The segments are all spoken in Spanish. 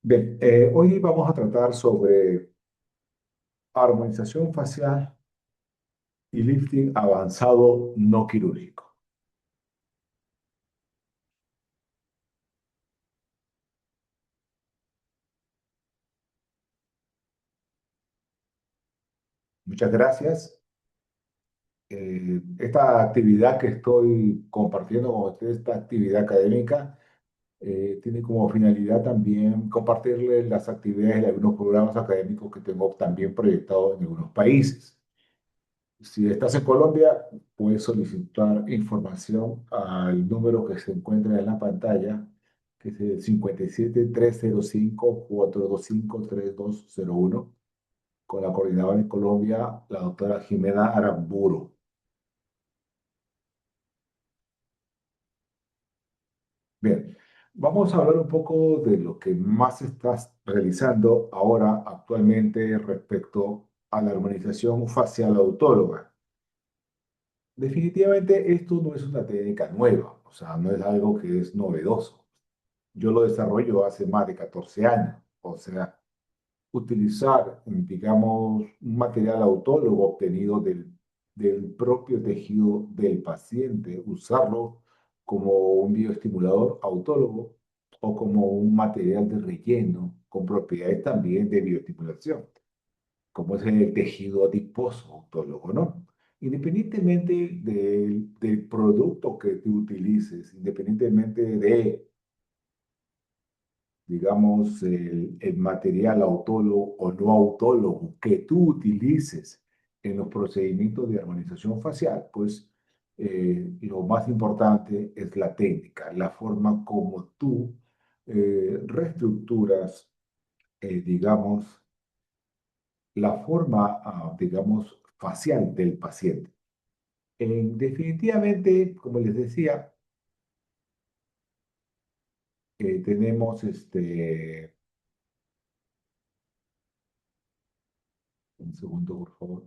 Bien, hoy vamos a tratar sobre armonización facial y lifting avanzado no quirúrgico. Muchas gracias. Esta actividad que estoy compartiendo con ustedes, esta actividad académica, tiene como finalidad también compartirles las actividades de algunos programas académicos que tengo también proyectados en algunos países. Si estás en Colombia, puedes solicitar información al número que se encuentra en la pantalla, que es el 57-305-425-3201, con la coordinadora en Colombia, la doctora Jimena Aramburo. Bien, vamos a hablar un poco de lo que más estás realizando ahora actualmente respecto a la armonización facial autóloga. Definitivamente esto no es una técnica nueva, o sea, no es algo que es novedoso. Yo lo desarrollo hace más de 14 años, o sea, utilizar, digamos, un material autólogo obtenido del propio tejido del paciente, usarlo como un bioestimulador autólogo o como un material de relleno con propiedades también de bioestimulación, como es el tejido adiposo autólogo, ¿no? Independientemente del producto que tú utilices, independientemente de, digamos, el material autólogo o no autólogo que tú utilices en los procedimientos de armonización facial, pues lo más importante es la técnica, la forma como tú reestructuras, digamos, la forma, digamos, facial del paciente. Definitivamente, como les decía, tenemos un segundo, por favor.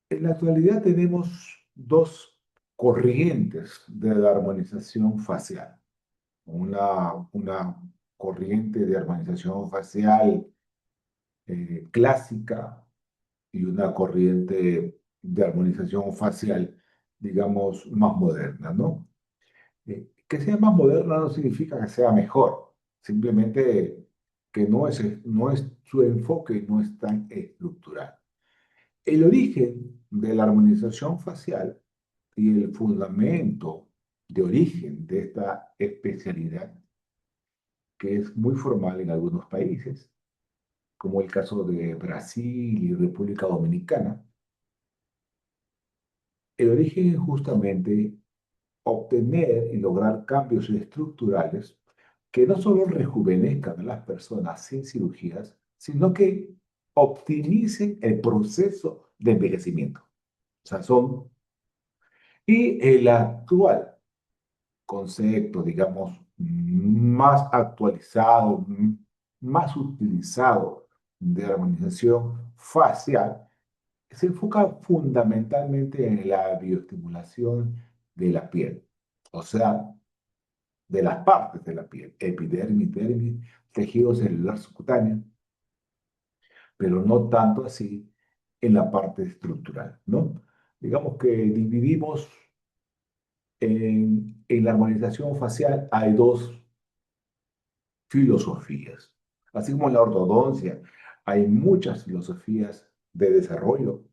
En la actualidad tenemos dos corrientes de la armonización facial. Una corriente de armonización facial clásica y una corriente de armonización facial, digamos, más moderna, ¿no? Que sea más moderna no significa que sea mejor, simplemente que no es su enfoque, no es tan estructural. El origen de la armonización facial y el fundamento de origen de esta especialidad, que es muy formal en algunos países, como el caso de Brasil y República Dominicana, el origen es justamente obtener y lograr cambios estructurales que no solo rejuvenezcan a las personas sin cirugías, sino que optimicen el proceso de envejecimiento. O sea, y el actual concepto, digamos, más actualizado, más utilizado de armonización facial, se enfoca fundamentalmente en la bioestimulación de la piel, o sea, de las partes de la piel, epidermis, dermis, tejido celular subcutáneo, pero no tanto así en la parte estructural, ¿no? Digamos que dividimos en la armonización facial, hay dos filosofías. Así como en la ortodoncia hay muchas filosofías de desarrollo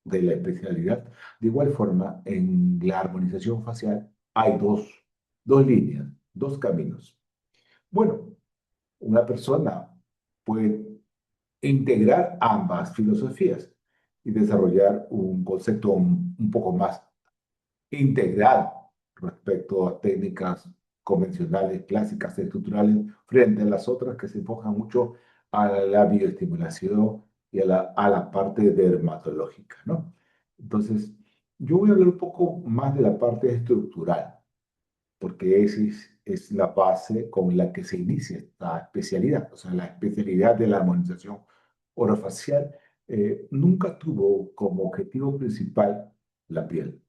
de la especialidad, de igual forma en la armonización facial hay dos líneas, dos caminos. Bueno, una persona puede integrar ambas filosofías y desarrollar un concepto un poco más integral respecto a técnicas convencionales, clásicas, estructurales, frente a las otras que se enfocan mucho a la bioestimulación y a la parte dermatológica, ¿no? Entonces, yo voy a hablar un poco más de la parte estructural, porque esa es la base con la que se inicia esta especialidad. O sea, la especialidad de la armonización orofacial nunca tuvo como objetivo principal la piel.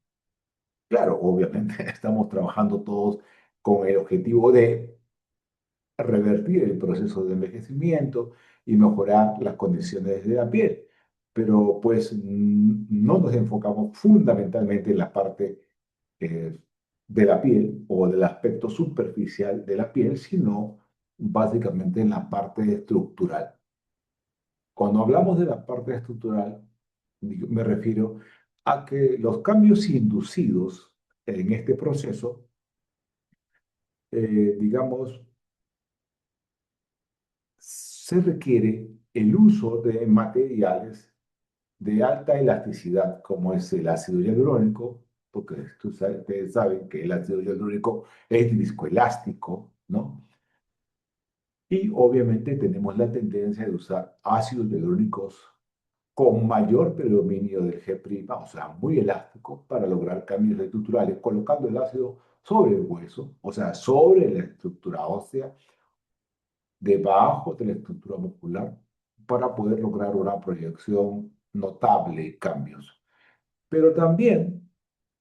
Claro, obviamente estamos trabajando todos con el objetivo de revertir el proceso de envejecimiento y mejorar las condiciones de la piel. Pero pues no nos enfocamos fundamentalmente en la parte eh, de la piel o del aspecto superficial de la piel, sino básicamente en la parte estructural. Cuando hablamos de la parte estructural, me refiero a que los cambios inducidos en este proceso, digamos, se requiere el uso de materiales de alta elasticidad, como es el ácido hialurónico, porque ustedes saben que el ácido hialurónico es viscoelástico, ¿no? Y obviamente tenemos la tendencia de usar ácidos hialurónicos con mayor predominio del G', o sea, muy elástico, para lograr cambios estructurales, colocando el ácido sobre el hueso, o sea, sobre la estructura ósea, debajo de la estructura muscular, para poder lograr una proyección notable de cambios. Pero también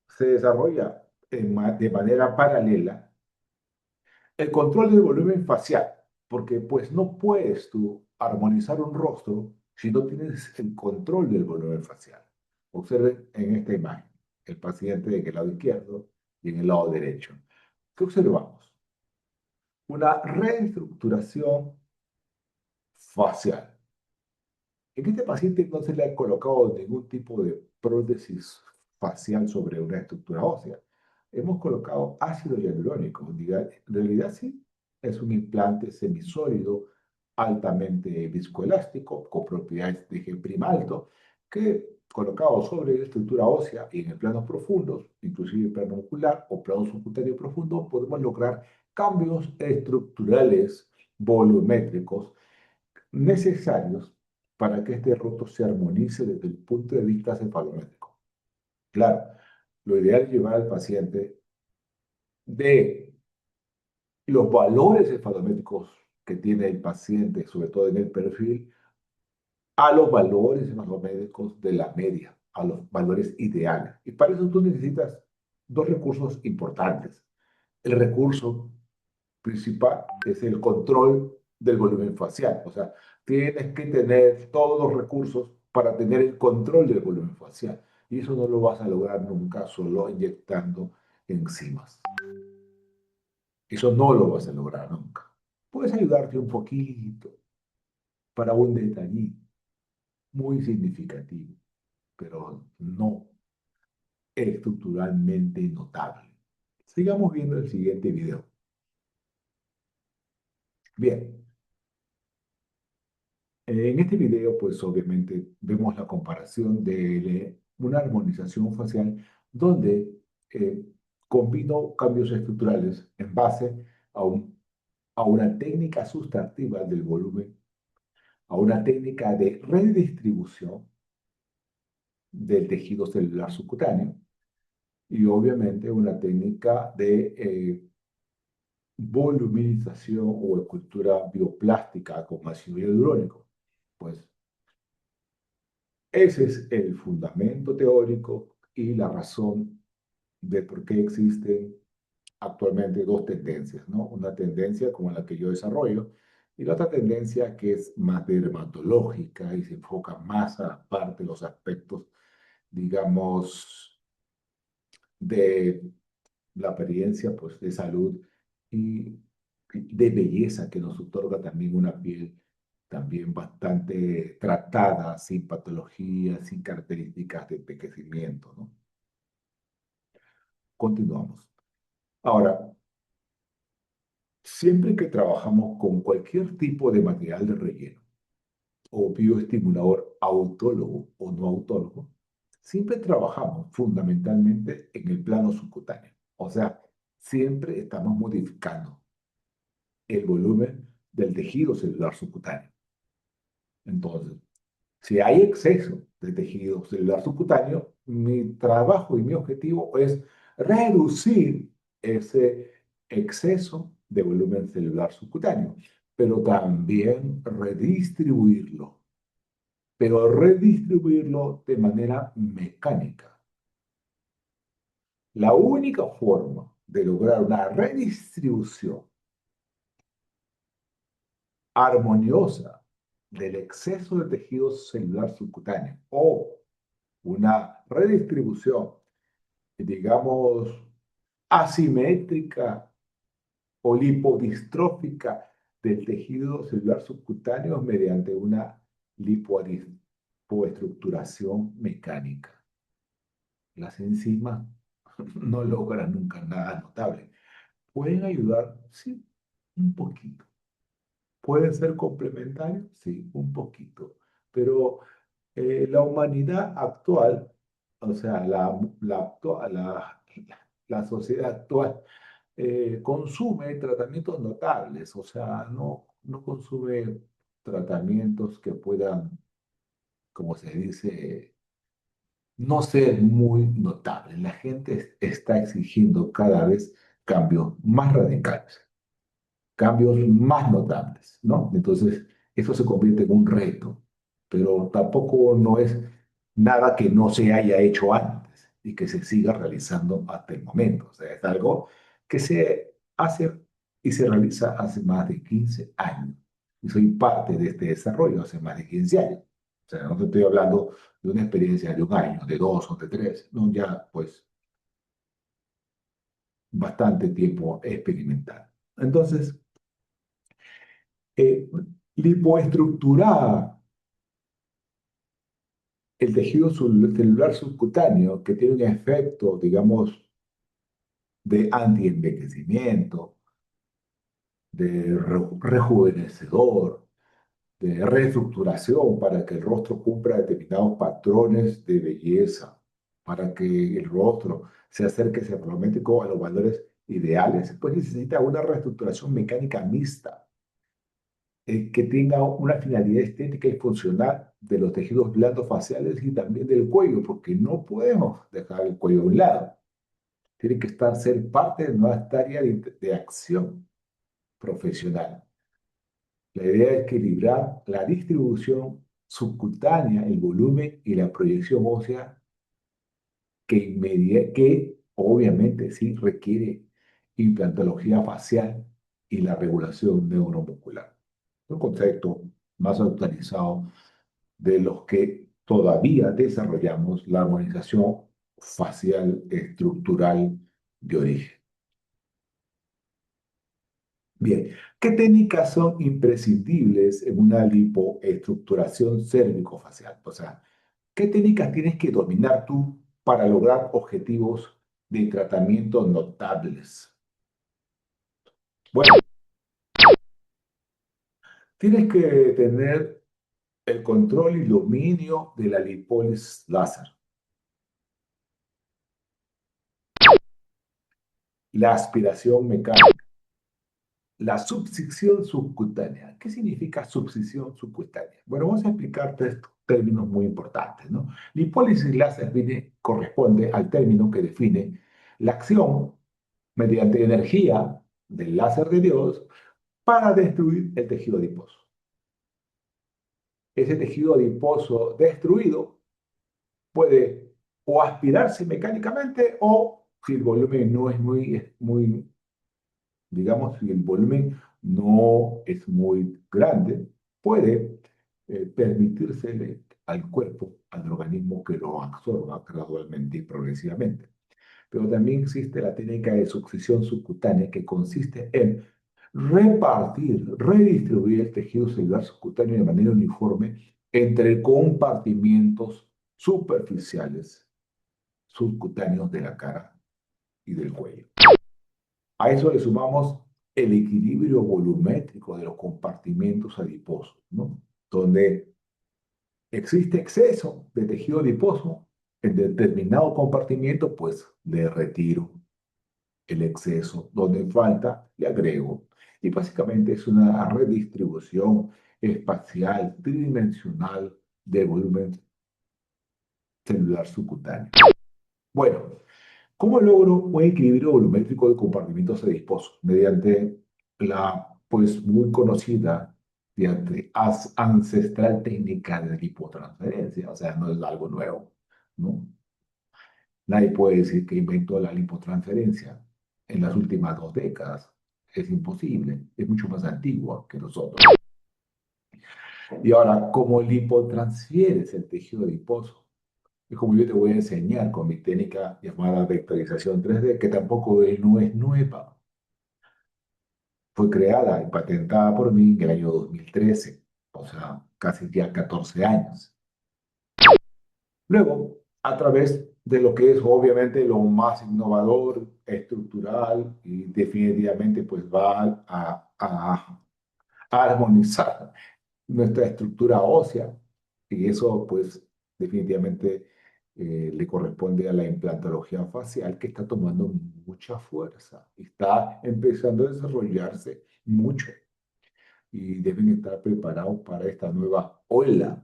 se desarrolla de manera paralela el control del volumen facial, porque pues no puedes tú armonizar un rostro si no tienes el control del volumen facial. Observen en esta imagen el paciente en el lado izquierdo y en el lado derecho. ¿Qué observamos? Una reestructuración facial. En este paciente no se le ha colocado ningún tipo de prótesis facial sobre una estructura ósea. Hemos colocado ácido hialurónico. En realidad sí, es un implante semisólido altamente viscoelástico con propiedades de G' alto que colocado sobre la estructura ósea y en el plano profundos, inclusive plano muscular o plano subcutáneo profundo, podemos lograr cambios estructurales volumétricos necesarios para que este rostro se armonice desde el punto de vista cefalométrico. Claro, lo ideal es llevar al paciente de los valores cefalométricos que tiene el paciente, sobre todo en el perfil, a los valores cefalométricos de la media, a los valores ideales. Y para eso tú necesitas dos recursos importantes. El recurso principal es el control del volumen facial. O sea, tienes que tener todos los recursos para tener el control del volumen facial. Y eso no lo vas a lograr nunca solo inyectando enzimas. Eso no lo vas a lograr nunca. Puedes ayudarte un poquito para un detallito muy significativo, pero no estructuralmente notable. Sigamos viendo el siguiente video. Bien, en este video, pues obviamente vemos la comparación de una armonización facial donde eh, combino cambios estructurales en base a, a una técnica sustractiva del volumen, a una técnica de redistribución del tejido celular subcutáneo y obviamente una técnica de voluminización o escultura bioplástica con ácido hialurónico. Pues ese es el fundamento teórico y la razón de por qué existen actualmente dos tendencias, ¿no? Una tendencia como la que yo desarrollo y la otra tendencia que es más dermatológica y se enfoca más a la parte de los aspectos, digamos, de la apariencia, pues, de salud y de belleza que nos otorga también una piel también bastante tratada, sin patologías, sin características de envejecimiento, ¿no? Continuamos. Ahora, siempre que trabajamos con cualquier tipo de material de relleno o bioestimulador autólogo o no autólogo, siempre trabajamos fundamentalmente en el plano subcutáneo. O sea, siempre estamos modificando el volumen del tejido celular subcutáneo. Entonces, si hay exceso de tejido celular subcutáneo, mi trabajo y mi objetivo es reducir ese exceso de volumen celular subcutáneo, pero también redistribuirlo, pero redistribuirlo de manera mecánica. La única forma de lograr una redistribución armoniosa del exceso de tejido celular subcutáneo o una redistribución, digamos, asimétrica o lipodistrófica del tejido celular subcutáneo mediante una lipoestructuración mecánica. Las enzimas no logran nunca nada notable. ¿Pueden ayudar? Sí, un poquito. ¿Pueden ser complementarios? Sí, un poquito. Pero la humanidad actual, o sea, la sociedad actual, consume tratamientos notables, o sea, no consume tratamientos que puedan, como se dice, no ser muy notables. La gente está exigiendo cada vez cambios más radicales, cambios más notables, ¿no? Entonces, eso se convierte en un reto, pero tampoco no es nada que no se haya hecho antes y que se siga realizando hasta el momento. O sea, es algo que se hace y se realiza hace más de 15 años. Y soy parte de este desarrollo hace más de 15 años. O sea, no te estoy hablando de una experiencia de un año, de dos o de tres, no, ya pues bastante tiempo experimental. Entonces, eh, lipoestructurar el tejido celular subcutáneo que tiene un efecto, digamos, de antienvejecimiento, de rejuvenecedor, de reestructuración para que el rostro cumpla determinados patrones de belleza, para que el rostro se acerque sefolómico a los valores ideales, pues necesita una reestructuración mecánica mixta que tenga una finalidad estética y funcional de los tejidos blandos faciales y también del cuello, porque no podemos dejar el cuello a un lado. Tiene que ser parte de nuestra área de acción profesional. La idea es equilibrar la distribución subcutánea, el volumen y la proyección ósea que obviamente sí requiere implantología facial y la regulación neuromuscular. Un concepto más actualizado de los que todavía desarrollamos la armonización facial estructural de origen. Bien, ¿qué técnicas son imprescindibles en una lipoestructuración cérvico-facial? O sea, ¿qué técnicas tienes que dominar tú para lograr objetivos de tratamiento notables? Bueno, tienes que tener el control y dominio de la lipólisis láser, la aspiración mecánica, la subcisión subcutánea. ¿Qué significa subcisión subcutánea? Bueno, vamos a explicar tres términos muy importantes, ¿no? Lipólisis láser corresponde al término que define la acción mediante energía del láser de Dios para destruir el tejido adiposo. Ese tejido adiposo destruido puede o aspirarse mecánicamente o, si el volumen no es muy digamos, si el volumen no es muy grande, puede permitírsele al cuerpo, al organismo que lo absorba gradualmente y progresivamente. Pero también existe la técnica de succión subcutánea que consiste en repartir, redistribuir el tejido celular subcutáneo de manera uniforme entre compartimientos superficiales subcutáneos de la cara y del cuello. A eso le sumamos el equilibrio volumétrico de los compartimentos adiposos, ¿no? Donde existe exceso de tejido adiposo en determinado compartimiento, pues le retiro el exceso. Donde falta, le agrego. Y básicamente es una redistribución espacial tridimensional del volumen celular subcutáneo. Bueno, ¿cómo logro un equilibrio volumétrico de compartimentos adiposos? Mediante la, pues, muy conocida y ancestral técnica de lipotransferencia, o sea, no es algo nuevo, ¿no? Nadie puede decir que inventó la lipotransferencia en las últimas 2 décadas. Es imposible, es mucho más antigua que nosotros. Y ahora, ¿cómo lipotransfieres el tejido adiposo? Es como yo te voy a enseñar con mi técnica llamada vectorización 3D, que tampoco no es nueva. Fue creada y patentada por mí en el año 2013, o sea, casi ya 14 años. Luego, a través de lo que es obviamente lo más innovador, estructural y definitivamente pues va a armonizar nuestra estructura ósea y eso pues definitivamente le corresponde a la implantología facial que está tomando mucha fuerza y está empezando a desarrollarse mucho y deben estar preparados para esta nueva ola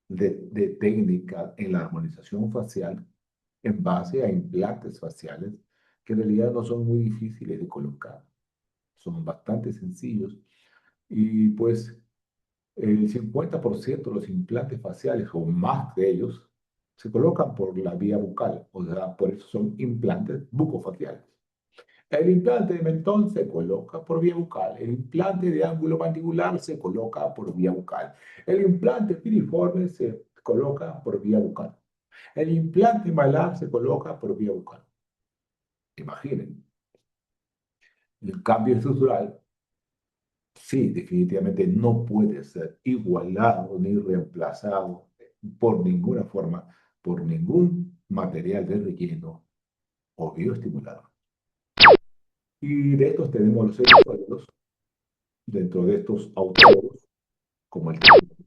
de técnica en la armonización facial en base a implantes faciales que en realidad no son muy difíciles de colocar, son bastante sencillos y pues el 50% de los implantes faciales o más de ellos se colocan por la vía bucal, o sea, por eso son implantes bucofaciales. El implante de mentón se coloca por vía bucal. El implante de ángulo mandibular se coloca por vía bucal. El implante piriforme se coloca por vía bucal. El implante malar se coloca por vía bucal. Imaginen, el cambio estructural, sí, definitivamente no puede ser igualado ni reemplazado por ninguna forma, por ningún material de relleno o bioestimulador. Y de estos tenemos los sellos sólidos, dentro de estos autólogos como el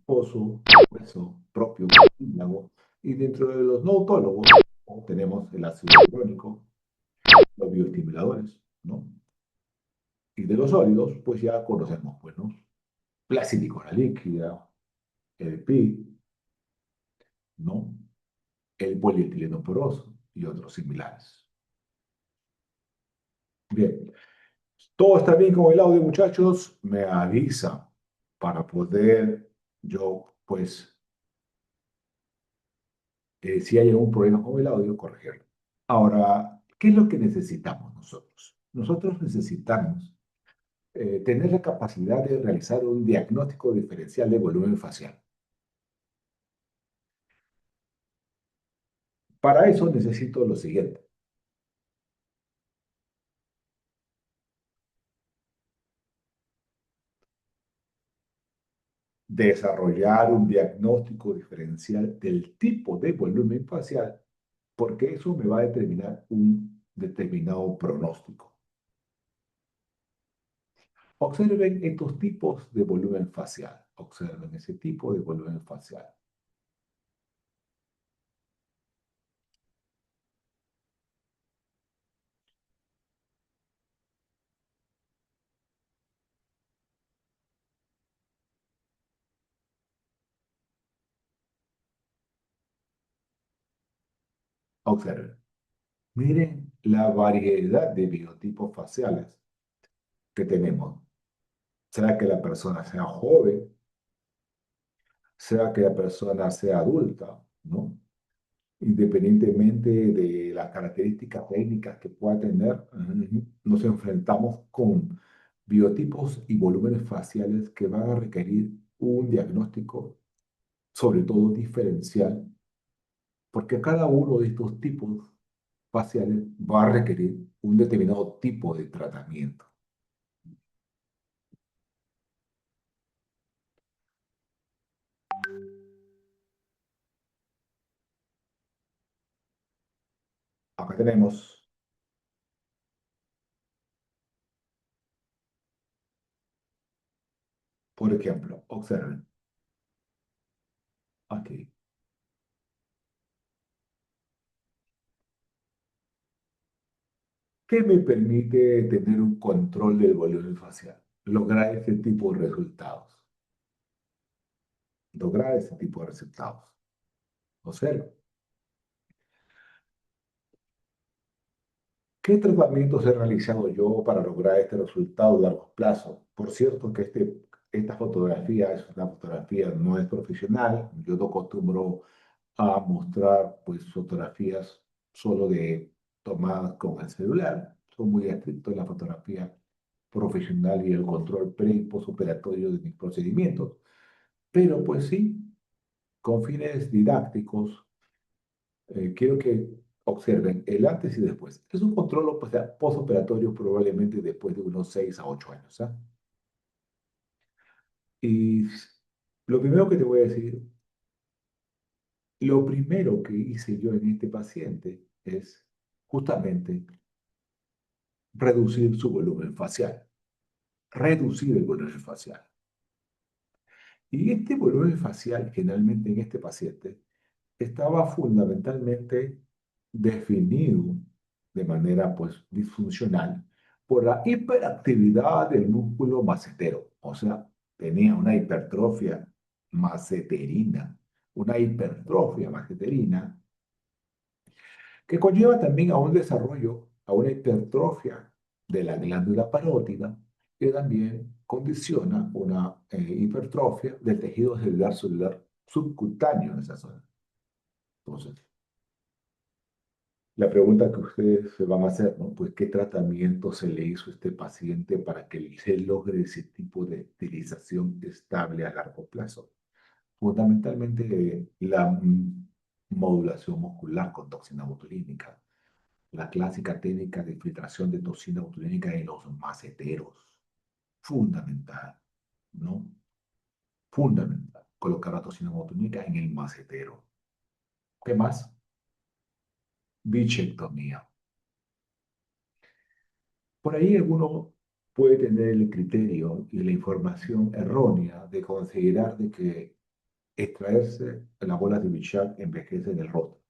pozo, hueso propio, cartílago, y dentro de los no autólogos tenemos el ácido hialurónico, los bioestimuladores, ¿no? Y de los sólidos, pues ya conocemos, pues, ¿no? La silicona líquida, el PI, ¿no? El polietileno poroso y otros similares. Bien, todo está bien con el audio, muchachos. Me avisa para poder yo, pues, si hay algún problema con el audio, corregirlo. Ahora, ¿qué es lo que necesitamos nosotros? Nosotros necesitamos tener la capacidad de realizar un diagnóstico diferencial de volumen facial. Para eso necesito lo siguiente. Desarrollar un diagnóstico diferencial del tipo de volumen facial, porque eso me va a determinar un determinado pronóstico. Observen estos tipos de volumen facial. Observen ese tipo de volumen facial. Observen. Miren la variedad de biotipos faciales que tenemos. Sea que la persona sea joven, sea que la persona sea adulta, ¿no? Independientemente de las características técnicas que pueda tener, nos enfrentamos con biotipos y volúmenes faciales que van a requerir un diagnóstico, sobre todo diferencial, porque cada uno de estos tipos faciales va a requerir un determinado tipo de tratamiento. Acá tenemos, por ejemplo, observen, aquí. ¿Qué me permite tener un control del volumen facial? Lograr este tipo de resultados. Lograr este tipo de resultados. Observen. ¿Qué tratamientos he realizado yo para lograr este resultado a largo plazo? Por cierto que esta fotografía es una fotografía, no es profesional. Yo no acostumbro a mostrar pues, fotografías solo de tomadas con el celular. Son muy estrictos en la fotografía profesional y el control pre y postoperatorio de mis procedimientos. Pero pues sí, con fines didácticos, quiero que observen el antes y después. Es un control pues, postoperatorio probablemente después de unos 6 a 8 años. ¿Ah? Y lo primero que te voy a decir, lo primero que hice yo en este paciente es justamente reducir su volumen facial, reducir el volumen facial. Y este volumen facial, generalmente en este paciente, estaba fundamentalmente definido de manera pues disfuncional por la hiperactividad del músculo macetero, o sea, tenía una hipertrofia maceterina que conlleva también a un desarrollo, a una hipertrofia de la glándula parótida, que también condiciona una hipertrofia del tejido celular subcutáneo en esa zona. Entonces, la pregunta que ustedes se van a hacer, ¿no? Pues, ¿qué tratamiento se le hizo a este paciente para que se logre ese tipo de estilización estable a largo plazo? Fundamentalmente, la modulación muscular con toxina botulínica, la clásica técnica de filtración de toxina botulínica en los maceteros. Fundamental, ¿no? Fundamental. Colocar la toxina botulínica en el macetero. ¿Qué más? Bichectomía. Por ahí alguno puede tener el criterio y la información errónea de considerar de que extraerse las bolas de Bichat envejece en el rostro.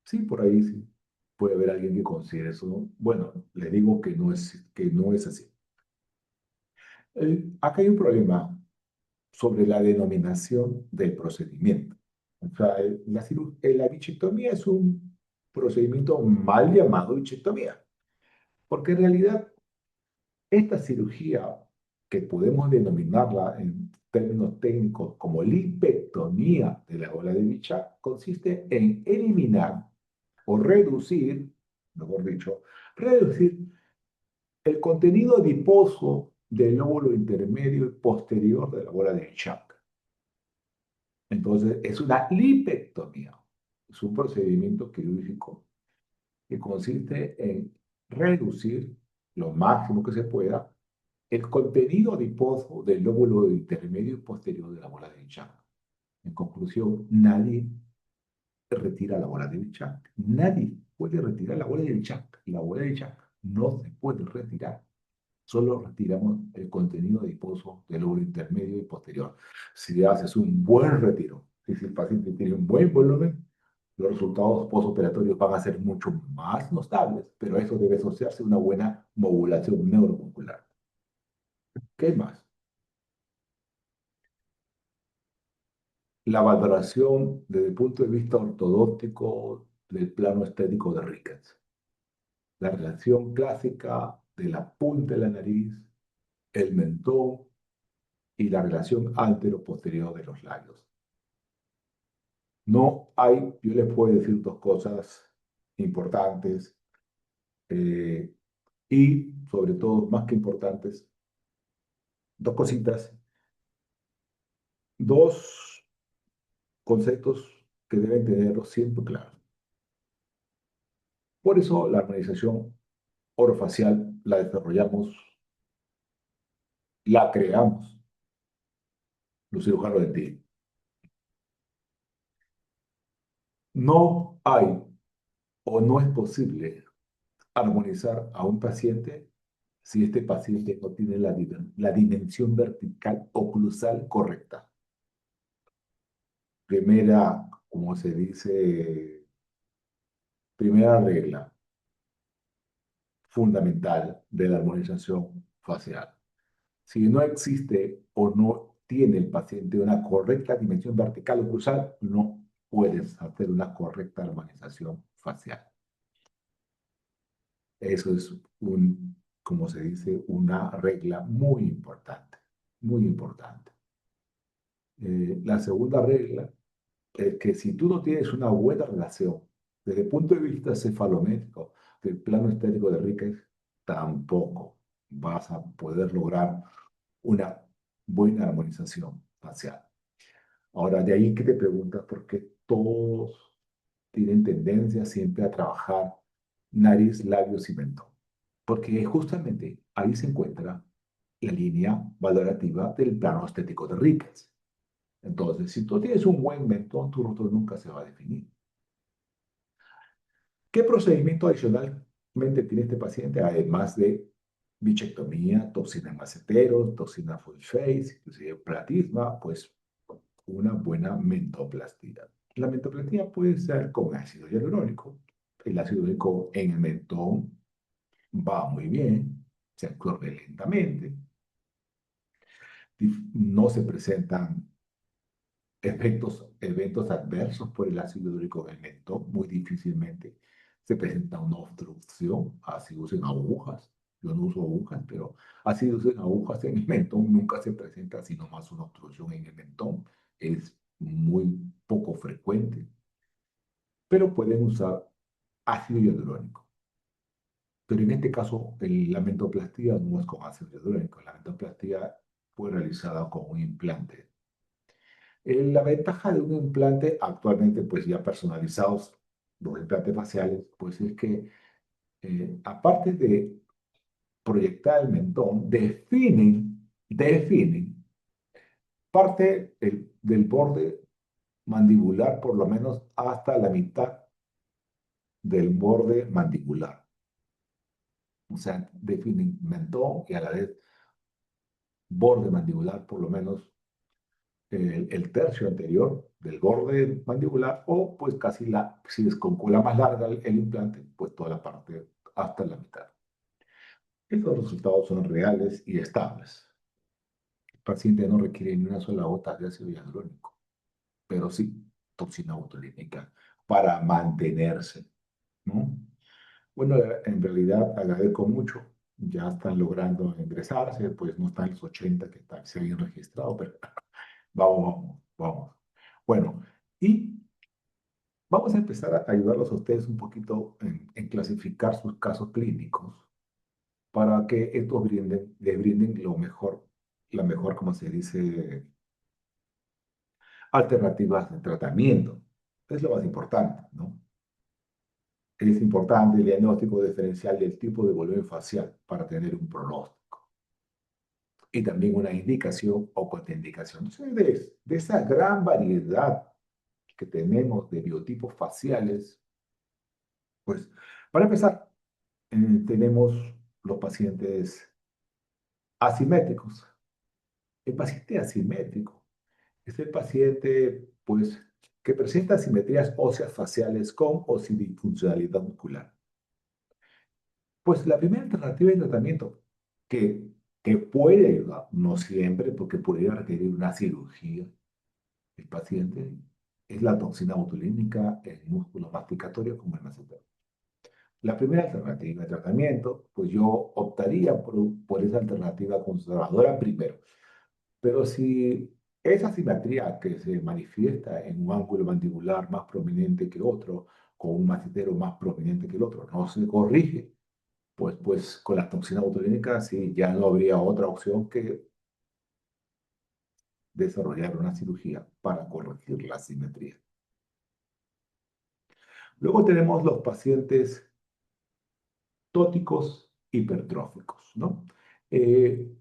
Sí, por ahí sí. Puede haber alguien que considere eso, ¿no? Bueno, le digo que no es así. Acá hay un problema sobre la denominación del procedimiento. O sea, la bichectomía es un procedimiento mal llamado bichectomía, porque en realidad esta cirugía, que podemos denominarla en términos técnicos como lipectomía de la bola de Bichat, consiste en eliminar o reducir, mejor dicho, reducir el contenido adiposo del lóbulo intermedio y posterior de la bola de Bichat. Entonces, es una lipectomía. Es un procedimiento quirúrgico que consiste en reducir lo máximo que se pueda el contenido adiposo del lóbulo intermedio y posterior de la bola de Bichat. En conclusión, nadie retira la bola de Bichat. Nadie puede retirar la bola de Bichat. La bola de Bichat no se puede retirar. Solo retiramos el contenido adiposo del lóbulo intermedio y posterior. Si haces un buen retiro, si el paciente tiene un buen volumen, los resultados postoperatorios van a ser mucho más notables, pero eso debe asociarse a una buena modulación neuromuscular. ¿Qué más? La valoración desde el punto de vista ortodóntico del plano estético de Ricketts. La relación clásica de la punta de la nariz, el mentón y la relación antero-posterior de los labios. No hay, yo les puedo decir dos cosas importantes eh, y sobre todo, más que importantes, dos cositas, dos conceptos que deben tenerlos siempre claros. Por eso la organización orofacial la desarrollamos, la creamos los cirujanos dentistas. No hay o no es posible armonizar a un paciente si este paciente no tiene la dimensión vertical oclusal correcta. Primera, como se dice, primera regla fundamental de la armonización facial. Si no existe o no tiene el paciente una correcta dimensión vertical o cruzal, no puedes hacer una correcta armonización facial. Eso es como se dice, una regla muy importante, muy importante. La segunda regla que si tú no tienes una buena relación desde el punto de vista cefalométrico, del plano estético de Ríquez, tampoco vas a poder lograr una buena armonización facial. Ahora, de ahí que te preguntas por qué todos tienen tendencia siempre a trabajar nariz, labios y mentón. Porque justamente ahí se encuentra la línea valorativa del plano estético de Ricketts. Entonces, si tú tienes un buen mentón, tu rostro nunca se va a definir. ¿Qué procedimiento adicionalmente tiene este paciente? Además de bichectomía, toxina maceteros, toxina full face, inclusive platisma, pues una buena mentoplastia. La mentoplastia puede ser con ácido hialurónico. El ácido hialurónico en el mentón va muy bien, se absorbe lentamente, no se presentan eventos adversos por el ácido hialurónico en el mentón, muy difícilmente se presenta una obstrucción, así usen agujas. Yo no uso agujas, pero así usen agujas en el mentón, nunca se presenta sino más una obstrucción en el mentón. Es muy poco frecuente, pero pueden usar ácido hialurónico. Pero en este caso, la mentoplastia no es con ácido hialurónico. La mentoplastia fue realizada con un implante. La ventaja de un implante actualmente, pues ya personalizados, los implantes faciales, pues es que aparte de proyectar el mentón, definen parte del borde mandibular, por lo menos hasta la mitad del borde mandibular. O sea, definen mentón y a la vez borde mandibular, por lo menos el tercio anterior del borde mandibular, o pues casi si es con cola más larga el implante, pues toda la parte hasta la mitad. Estos resultados son reales y estables. El paciente no requiere ni una sola gota de ácido hialurónico, pero sí toxina botulínica para mantenerse, ¿no? Bueno, en realidad agradezco mucho. Ya están logrando ingresarse, pues no están los 80 que se habían registrado, pero vamos, vamos, vamos. Bueno, y vamos a empezar a ayudarlos a ustedes un poquito en clasificar sus casos clínicos para que estos les brinden lo mejor, la mejor, como se dice, alternativas de tratamiento. Es lo más importante, ¿no? Es importante el diagnóstico diferencial del tipo de volumen facial para tener un pronóstico y también una indicación o contraindicación. Entonces, de esa gran variedad que tenemos de biotipos faciales, pues, para empezar, tenemos los pacientes asimétricos. El paciente asimétrico es el paciente, pues, que presenta asimetrías óseas faciales con o sin disfuncionalidad muscular. Pues la primera alternativa de tratamiento que, que puede ayudar, no siempre, porque podría requerir una cirugía, el paciente, es la toxina botulínica en músculo masticatorio como el macetero. La primera alternativa de tratamiento, pues yo optaría por esa alternativa conservadora primero. Pero si esa simetría que se manifiesta en un ángulo mandibular más prominente que otro, con un macetero más prominente que el otro, no se corrige, pues con la toxina botulínica sí ya no habría otra opción que desarrollar una cirugía para corregir la simetría. Luego tenemos los pacientes tóticos hipertróficos, ¿no? Eh,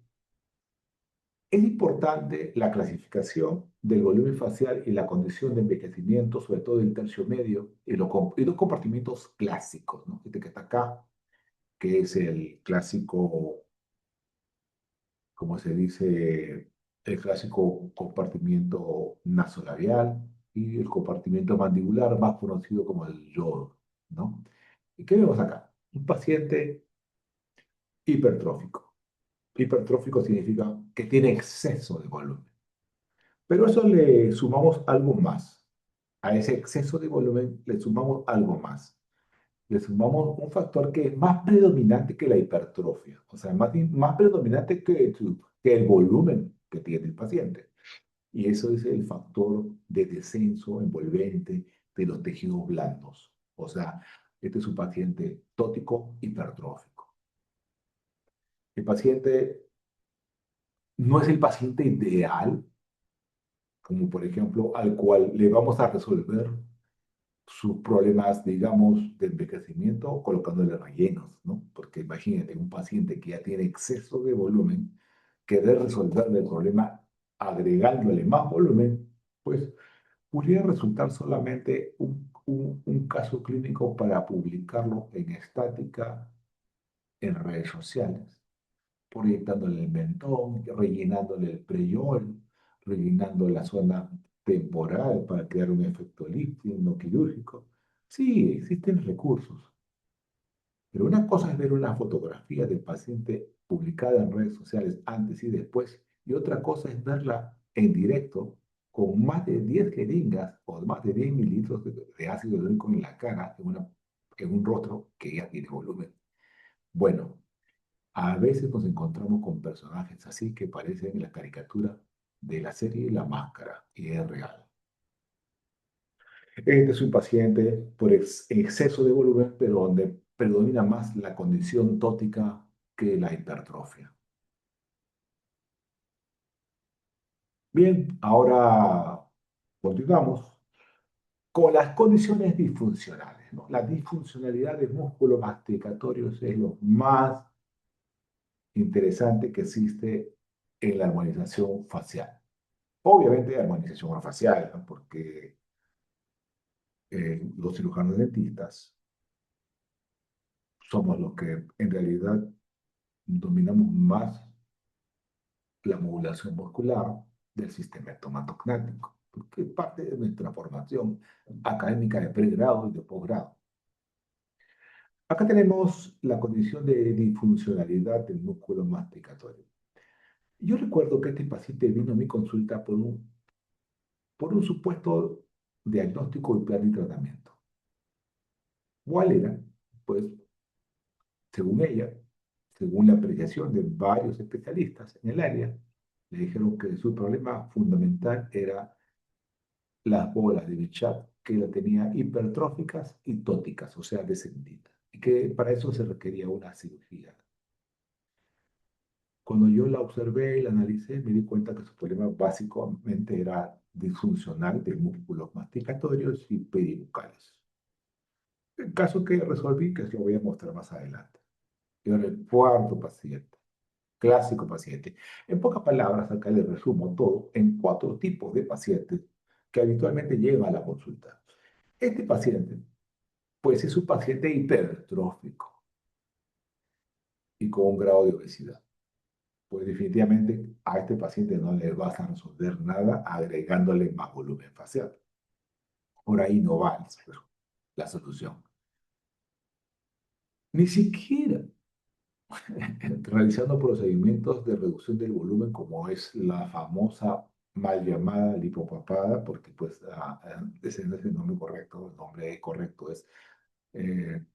Es importante la clasificación del volumen facial y la condición de envejecimiento, sobre todo del tercio medio, y los compartimientos clásicos, ¿no? Este que está acá, que es el clásico, como se dice, el clásico compartimiento nasolabial y el compartimiento mandibular, más conocido como el yodo, ¿no? ¿Y qué vemos acá? Un paciente hipertrófico. Hipertrófico significa que tiene exceso de volumen. Pero eso le sumamos algo más. A ese exceso de volumen le sumamos algo más. Le sumamos un factor que es más predominante que la hipertrofia, o sea, más predominante que el volumen que tiene el paciente. Y eso es el factor de descenso envolvente de los tejidos blandos. O sea, este es un paciente tótico hipertrófico. El paciente no es el paciente ideal, como por ejemplo, al cual le vamos a resolver sus problemas, digamos, de envejecimiento colocándole rellenos, ¿no? Porque imagínate, un paciente que ya tiene exceso de volumen, querer resolverle el problema agregándole más volumen, pues pudiera resultar solamente un caso clínico para publicarlo en estática en redes sociales, proyectándole el mentón, rellenándole el preyol, rellenando la zona temporal para crear un efecto lifting no quirúrgico. Sí, existen recursos, pero una cosa es ver una fotografía del paciente publicada en redes sociales antes y después, y otra cosa es verla en directo con más de 10 jeringas o más de 10 mililitros de ácido hialurónico en la cara, en un rostro que ya tiene volumen. Bueno, a veces nos encontramos con personajes así que parecen la caricatura de la serie La Máscara, y es real. Este es un paciente por exceso de volumen, pero donde predomina más la condición tótica que la hipertrofia. Bien, ahora continuamos con las condiciones disfuncionales, ¿no? La disfuncionalidad de músculos masticatorios es lo más interesante que existe en la armonización facial. Obviamente, armonización facial, ¿no? Porque los cirujanos dentistas somos los que en realidad dominamos más la modulación muscular del sistema estomatognático, porque es parte de nuestra formación académica de pregrado y de posgrado. Acá tenemos la condición de disfuncionalidad del músculo masticatorio. Yo recuerdo que este paciente vino a mi consulta por un supuesto diagnóstico y plan de tratamiento. ¿Cuál era? Pues, según ella, según la apreciación de varios especialistas en el área, le dijeron que su problema fundamental era las bolas de Bichat, que la tenía hipertróficas y tóticas, o sea, descendidas, y que para eso se requería una cirugía. Cuando yo la observé y la analicé, me di cuenta que su problema básicamente era disfuncional de músculos masticatorios y peribucales. El caso que resolví, que os lo voy a mostrar más adelante. Y ahora el cuarto paciente, clásico paciente. En pocas palabras, acá les resumo todo en 4 tipos de pacientes que habitualmente llegan a la consulta. Este paciente, pues es un paciente hipertrófico y con un grado de obesidad. Pues definitivamente a este paciente no le vas a resolver nada agregándole más volumen facial. Por ahí no va la solución. Ni siquiera realizando procedimientos de reducción del volumen como es la famosa mal llamada lipopapada, porque pues ese no es el nombre correcto, el nombre correcto es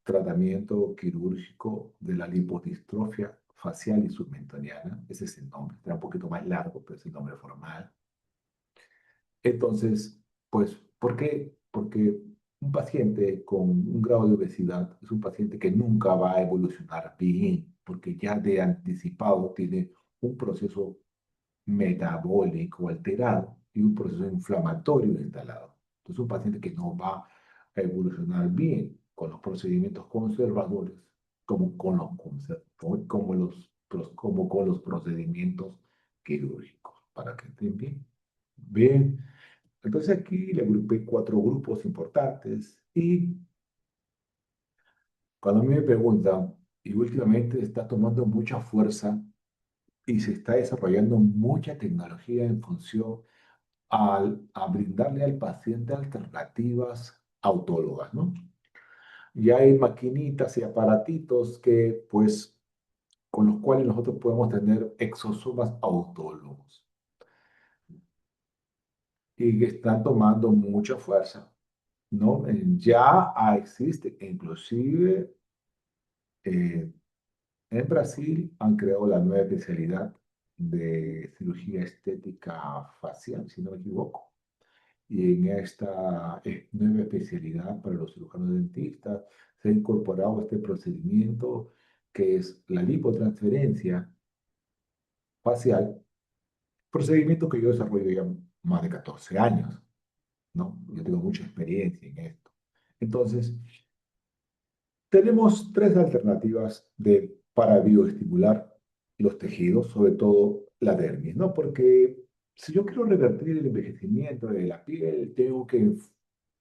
tratamiento quirúrgico de la lipodistrofia facial y submentoniana, ese es el nombre, era un poquito más largo, pero es el nombre formal. Entonces, pues, ¿por qué? Porque un paciente con un grado de obesidad es un paciente que nunca va a evolucionar bien, porque ya de anticipado tiene un proceso metabólico alterado y un proceso inflamatorio instalado. Entonces, un paciente que no va a evolucionar bien con los procedimientos conservadores, como con los procedimientos quirúrgicos, para que estén bien. Bien, entonces aquí le agrupé 4 grupos importantes y cuando a mí me preguntan, y últimamente está tomando mucha fuerza y se está desarrollando mucha tecnología en función a brindarle al paciente alternativas autólogas, ¿no? Ya hay maquinitas y aparatitos que, pues, con los cuales nosotros podemos tener exosomas autólogos y que están tomando mucha fuerza, ¿no? Ya existe, inclusive en Brasil han creado la nueva especialidad de cirugía estética facial, si no me equivoco. Y en esta nueva especialidad para los cirujanos dentistas se ha incorporado este procedimiento que es la lipotransferencia facial, procedimiento que yo desarrollo ya más de 14 años, ¿no? Yo tengo mucha experiencia en esto. Entonces, tenemos tres alternativas para bioestimular los tejidos, sobre todo la dermis, ¿no? Porque si yo quiero revertir el envejecimiento de la piel, tengo que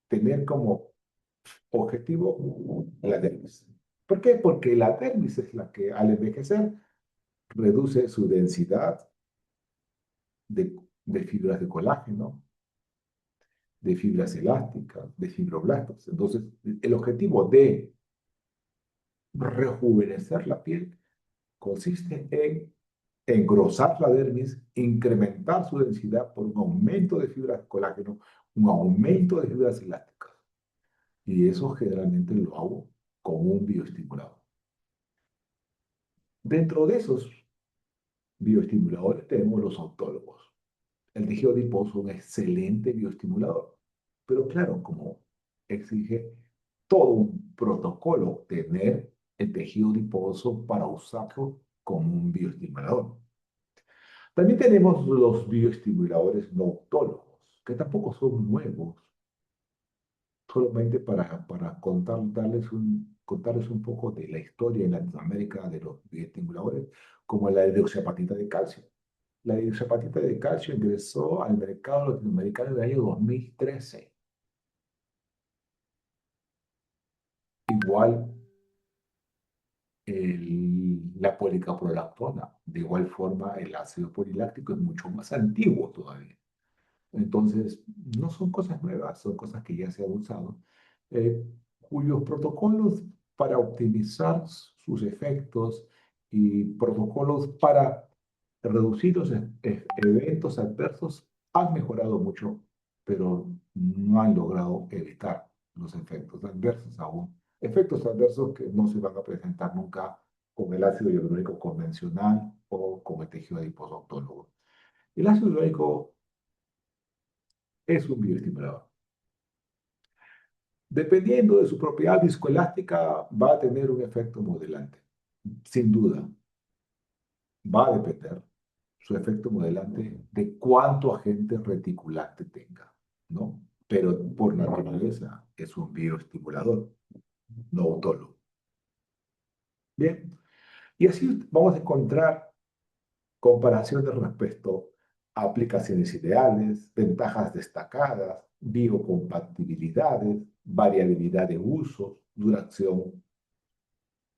tener como objetivo la dermis. ¿Por qué? Porque la dermis es la que al envejecer reduce su densidad de, de fibras de colágeno, de fibras elásticas, de fibroblastos. Entonces, el objetivo de rejuvenecer la piel consiste en engrosar la dermis, incrementar su densidad por un aumento de fibras de colágeno, un aumento de fibras elásticas. Y eso generalmente lo hago con un bioestimulador. Dentro de esos bioestimuladores tenemos los autólogos. El tejido adiposo es un excelente bioestimulador, pero claro, como exige todo un protocolo tener el tejido adiposo para usarlo como un bioestimulador. También tenemos los bioestimuladores no autólogos, que tampoco son nuevos, solamente para contarles un poco de la historia en Latinoamérica de los bioestimuladores, como la hidroxiapatita de calcio. La hidroxiapatita de calcio ingresó al mercado latinoamericano en el año 2013. Igual la policaprolactona, de igual forma el ácido poliláctico es mucho más antiguo todavía. Entonces, no son cosas nuevas, son cosas que ya se han usado, eh, cuyos protocolos para optimizar sus efectos y protocolos para reducir los eventos adversos han mejorado mucho, pero no han logrado evitar los efectos adversos aún. Efectos adversos que no se van a presentar nunca con el ácido hialurónico convencional o con el tejido adiposo autólogo. El ácido hialurónico es un bioestimulador. Dependiendo de su propiedad viscoelástica, va a tener un efecto modelante. Sin duda, va a depender su efecto modelante de cuánto agente reticulante tenga, ¿no? Pero por naturaleza es un bioestimulador, no autólogo. Bien, y así vamos a encontrar comparaciones respecto a aplicaciones ideales, ventajas destacadas, biocompatibilidades, variabilidad de usos, duración,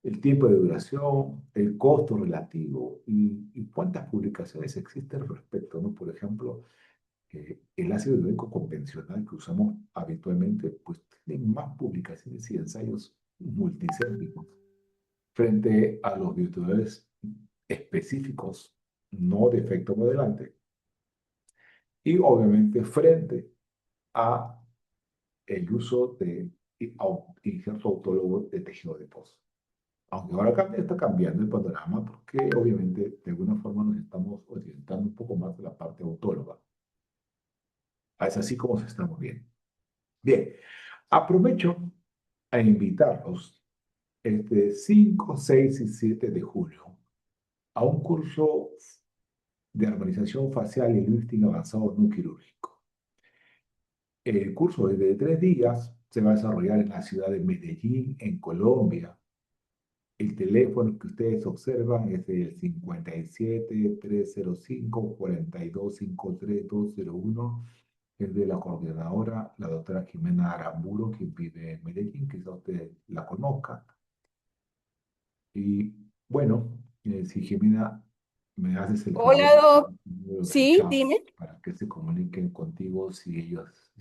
el tiempo de duración, el costo relativo y cuántas publicaciones existen al respecto, ¿no? Por ejemplo, el ácido hialurónico convencional que usamos habitualmente, pues tiene más publicaciones y ensayos multicéntricos frente a los bioestimuladores específicos, no de efecto modelante, y obviamente frente a el uso de injerto autólogo de tejido adiposo. Aunque ahora está cambiando el panorama porque obviamente de alguna forma nos estamos orientando un poco más de la parte autóloga. Es así como se está moviendo. Bien, aprovecho a invitarlos este 5, 6 y 7 de julio a un curso de armonización facial y lifting avanzado no quirúrgico. El curso es de 3 días, se va a desarrollar en la ciudad de Medellín, en Colombia. El teléfono que ustedes observan es el 57-305-4253201. Es de la coordinadora, la doctora Jimena Aramburo, que vive en Medellín, quizá usted la conozca. Y bueno, si Jimena me haces el favor Hola, Doc. del Sí, chat dime. para que se comuniquen contigo si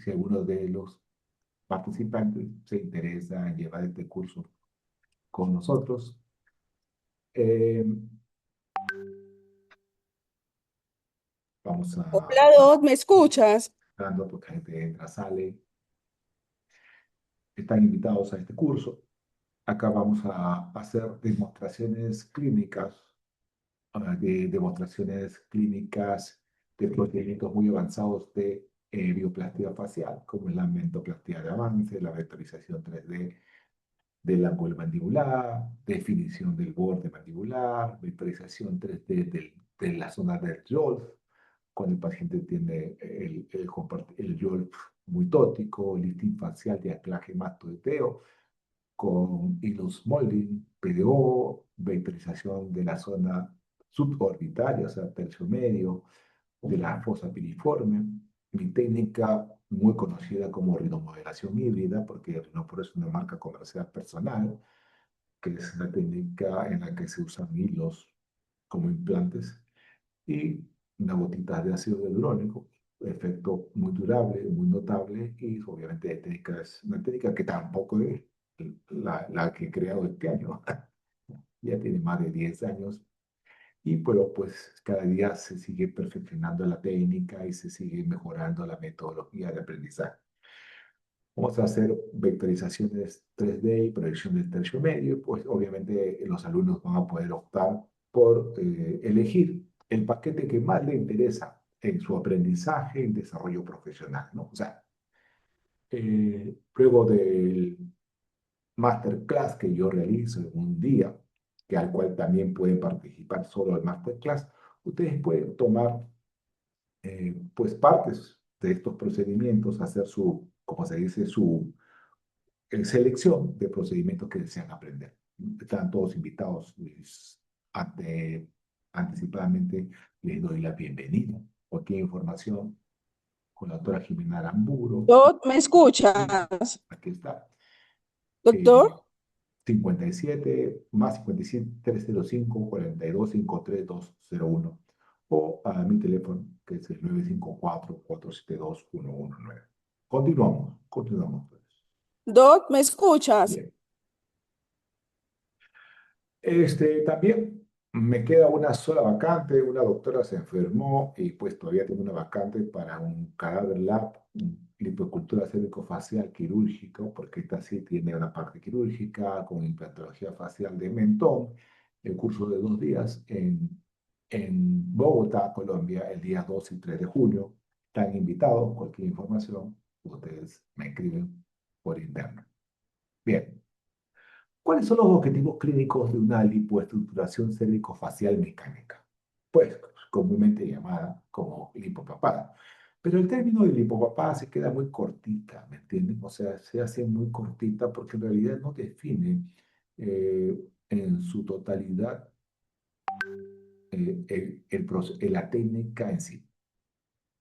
alguno de los participantes se interesa en llevar este curso con nosotros. Eh, Vamos a Hola, Doc, ¿me escuchas? dando porque gente entra, sale. Están invitados a este curso. Acá vamos a hacer demostraciones clínicas de demostraciones clínicas de procedimientos muy avanzados de bioplastia facial, como es la mentoplastia de avance, la vectorización 3D del ángulo mandibular, definición del borde mandibular, vectorización 3D de la zona del YOLF, cuando el paciente tiene el YOLF muy tótico, lifting facial de anclaje mastoideo, con hilos molding, PDO, vectorización de la zona suborbitaria, o sea, tercio medio, de la fosa piriforme. Mi técnica muy conocida como rinomodelación híbrida, porque Rinopor es una marca comercial personal, que es una técnica en la que se usan hilos como implantes y una gotita de ácido hialurónico, efecto muy durable, muy notable y obviamente es una técnica que tampoco es la que he creado este año, ya tiene más de 10 años y pero pues cada día se sigue perfeccionando la técnica y se sigue mejorando la metodología de aprendizaje. Vamos a hacer vectorizaciones 3D y proyección del tercio medio, pues obviamente los alumnos van a poder optar por elegir el paquete que más le interesa en su aprendizaje y desarrollo profesional, ¿no? O sea, luego del masterclass que yo realizo en un día, que al cual también pueden participar solo el masterclass, ustedes pueden tomar pues partes de estos procedimientos, hacer su, como se dice, su selección de procedimientos que desean aprender. Están todos invitados. Ante, anticipadamente les doy la bienvenida. Cualquier información con la doctora Jimena Aramburo. ¿Me escuchas, Aquí está. doctor? Eh, 57 más 57 305 42 53 201 o a mi teléfono que es el 954 472 119. Continuamos pues. Doc, ¿me escuchas? Bien. También me queda una sola vacante, una doctora se enfermó y pues todavía tengo una vacante para un cadáver lab, lipoescultura cérvico-facial quirúrgico, porque esta sí tiene una parte quirúrgica con implantología facial de mentón, el curso de 2 días en Bogotá, Colombia, el día 2 y 3 de junio. Están invitados, cualquier información, ustedes me escriben por interno. Bien. ¿Cuáles son los objetivos clínicos de una lipoestructuración cérvico-facial mecánica? Pues comúnmente llamada como lipopapada. Pero el término de lipopapada se queda muy cortita, ¿me entienden? O sea, se hace muy cortita porque en realidad no define en su totalidad la técnica en sí.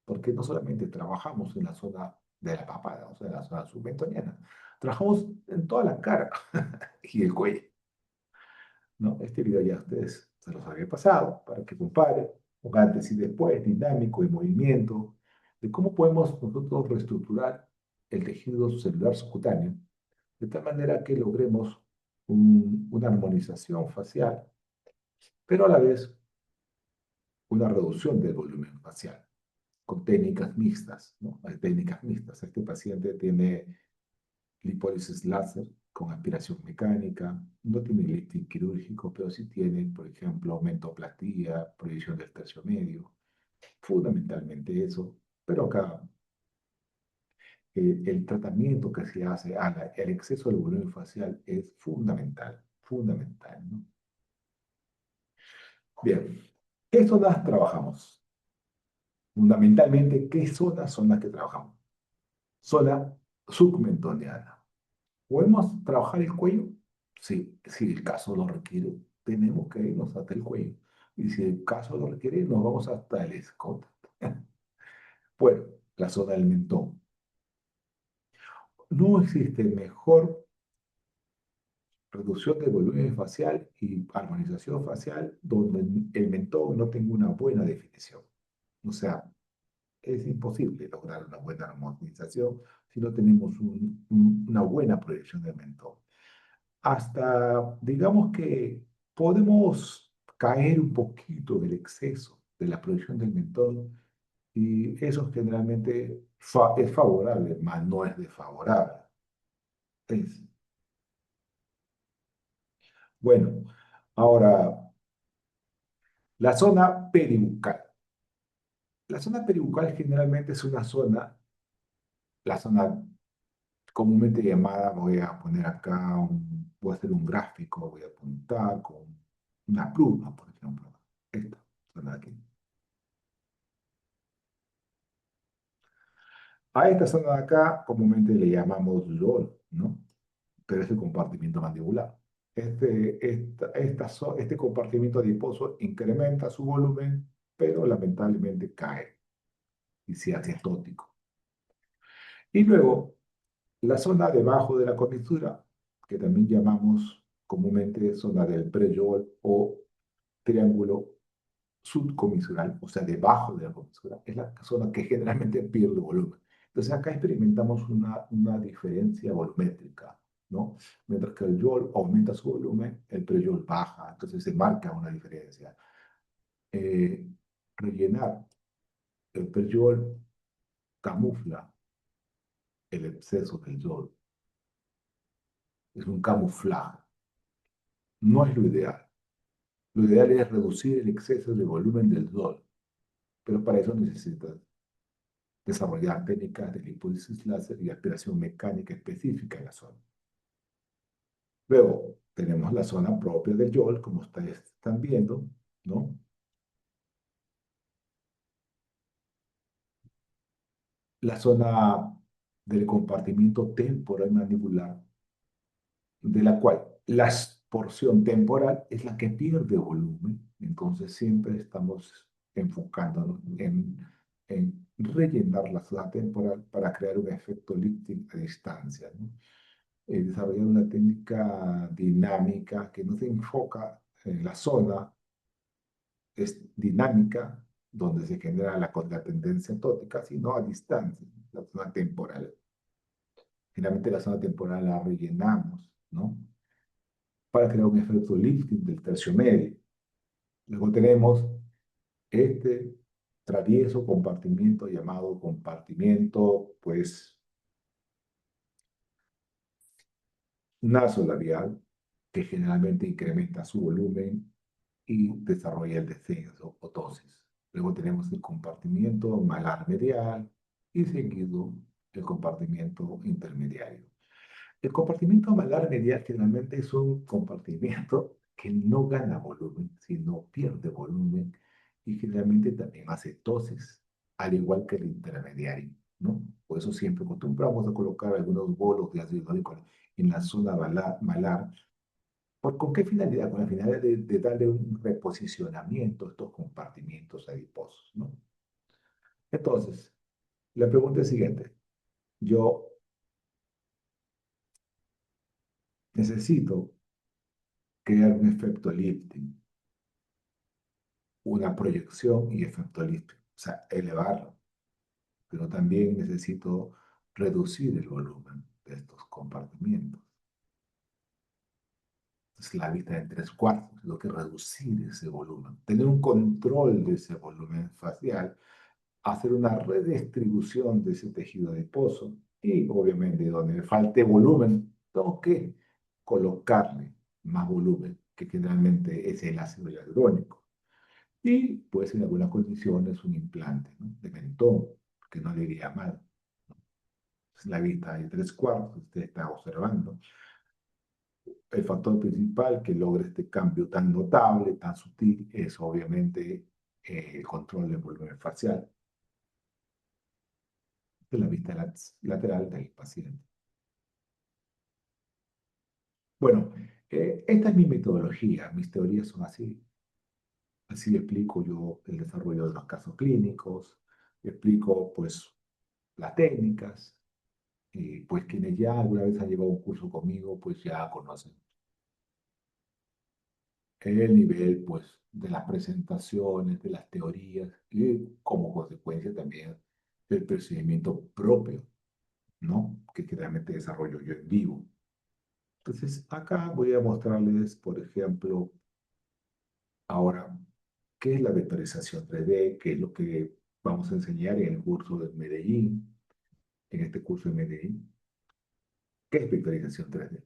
Porque no solamente trabajamos en la zona de la papada, o sea, en la zona submentoniana, trabajamos en toda la cara y el cuello. ¿No? Este video ya a ustedes se los había pasado para que comparen un antes y después, dinámico y movimiento, de cómo podemos nosotros reestructurar el tejido celular subcutáneo de tal manera que logremos una armonización facial, pero a la vez una reducción del volumen facial con técnicas mixtas, ¿no? Hay técnicas mixtas. Este paciente tiene lipólisis láser con aspiración mecánica, no tiene lifting quirúrgico, pero sí tiene, por ejemplo, mentoplastia, proyección del tercio medio, fundamentalmente eso. Pero acá el tratamiento que se hace el exceso del volumen facial es fundamental, fundamental, ¿no? Bien, ¿qué zonas trabajamos? Fundamentalmente, ¿qué zonas son las que trabajamos? Zona submentoniana. ¿Podemos trabajar el cuello? Sí, si el caso lo requiere, tenemos que irnos hasta el cuello. Y si el caso lo requiere, nos vamos hasta el escote. Bueno, la zona del mentón. No existe mejor reducción del volumen facial y armonización facial donde el mentón no tenga una buena definición. O sea, es imposible lograr una buena armonización si no tenemos una buena proyección del mentón. Hasta, digamos que podemos caer un poquito del exceso de la proyección del mentón y eso generalmente es favorable, mas no es desfavorable. Es, bueno, ahora, La zona peribucal. La zona peribucal generalmente es una zona, la zona comúnmente llamada, voy a poner acá, voy a hacer un gráfico, voy a apuntar con una pluma, por ejemplo. Esta zona de aquí. A esta zona de acá comúnmente le llamamos LOL, ¿no? Pero es el compartimiento mandibular. Este compartimiento adiposo incrementa su volumen, pero lamentablemente cae y se hace estótico. Y luego, la zona debajo de la comisura, que también llamamos comúnmente zona del preyol o triángulo subcomisural, o sea, debajo de la comisura, es la zona que generalmente pierde volumen. Entonces acá experimentamos una diferencia volumétrica, ¿no? Mientras que el YOL aumenta su volumen, el preyol baja, entonces se marca una diferencia. Eh, Rellenar el preyol camufla el exceso del YOL, es un camuflaje, no es lo ideal. Lo ideal es reducir el exceso de volumen del YOL, pero para eso necesitas desarrollar técnicas de lipólisis láser y aspiración mecánica específica en la zona. Luego tenemos la zona propia del YOL, como ustedes están viendo, ¿no? La zona del compartimiento temporal mandibular, de la cual la porción temporal es la que pierde volumen, entonces siempre estamos enfocándonos en rellenar la zona temporal para crear un efecto lifting a distancia, ¿no? Desarrollar una técnica dinámica que no se enfoca en la zona, es dinámica, donde se genera la tendencia tótica, sino a distancia, la zona temporal. Finalmente la zona temporal la rellenamos, ¿no? Para crear un efecto lifting del tercio medio. Luego tenemos este travieso compartimiento llamado compartimiento, pues, nasolabial, que generalmente incrementa su volumen y desarrolla el descenso o tosis. Luego tenemos el compartimiento malar medial y seguido el compartimiento intermediario. El compartimiento malar medial generalmente es un compartimiento que no gana volumen, sino pierde volumen y generalmente también hace tosis, al igual que el intermediario, ¿no? Por eso siempre acostumbramos a colocar algunos bolos de ácido hialurónico en la zona malar. ¿Con qué finalidad? Con la finalidad de darle un reposicionamiento a estos compartimientos adiposos, ¿no? Entonces, la pregunta es siguiente. Yo necesito crear un efecto lifting, una proyección y efecto lifting, o sea, elevarlo, pero también necesito reducir el volumen de estos compartimientos. Es la vista de tres cuartos, lo que reducir ese volumen, tener un control de ese volumen facial, hacer una redistribución de ese tejido adiposo y obviamente donde me falte volumen, tengo que colocarle más volumen, que generalmente es el ácido hialurónico. Y puede ser en algunas condiciones un implante, ¿no? De mentón, que no le iría mal. Es la vista de tres cuartos, usted está observando. El factor principal que logra este cambio tan notable, tan sutil, es obviamente el control del volumen facial de la vista lateral del paciente. Bueno, esta es mi metodología, mis teorías son así. Así explico yo el desarrollo de los casos clínicos, explico pues las técnicas, y pues quienes ya alguna vez han llevado un curso conmigo, pues ya conocen el nivel, pues, de las presentaciones, de las teorías y como consecuencia también del procedimiento propio, ¿no? Que generalmente desarrollo yo en vivo. Entonces, acá voy a mostrarles, por ejemplo, ahora, ¿qué es la vectorización 3D? ¿Qué es lo que vamos a enseñar en el curso de Medellín? En este curso de Medellín. ¿Qué es vectorización 3D?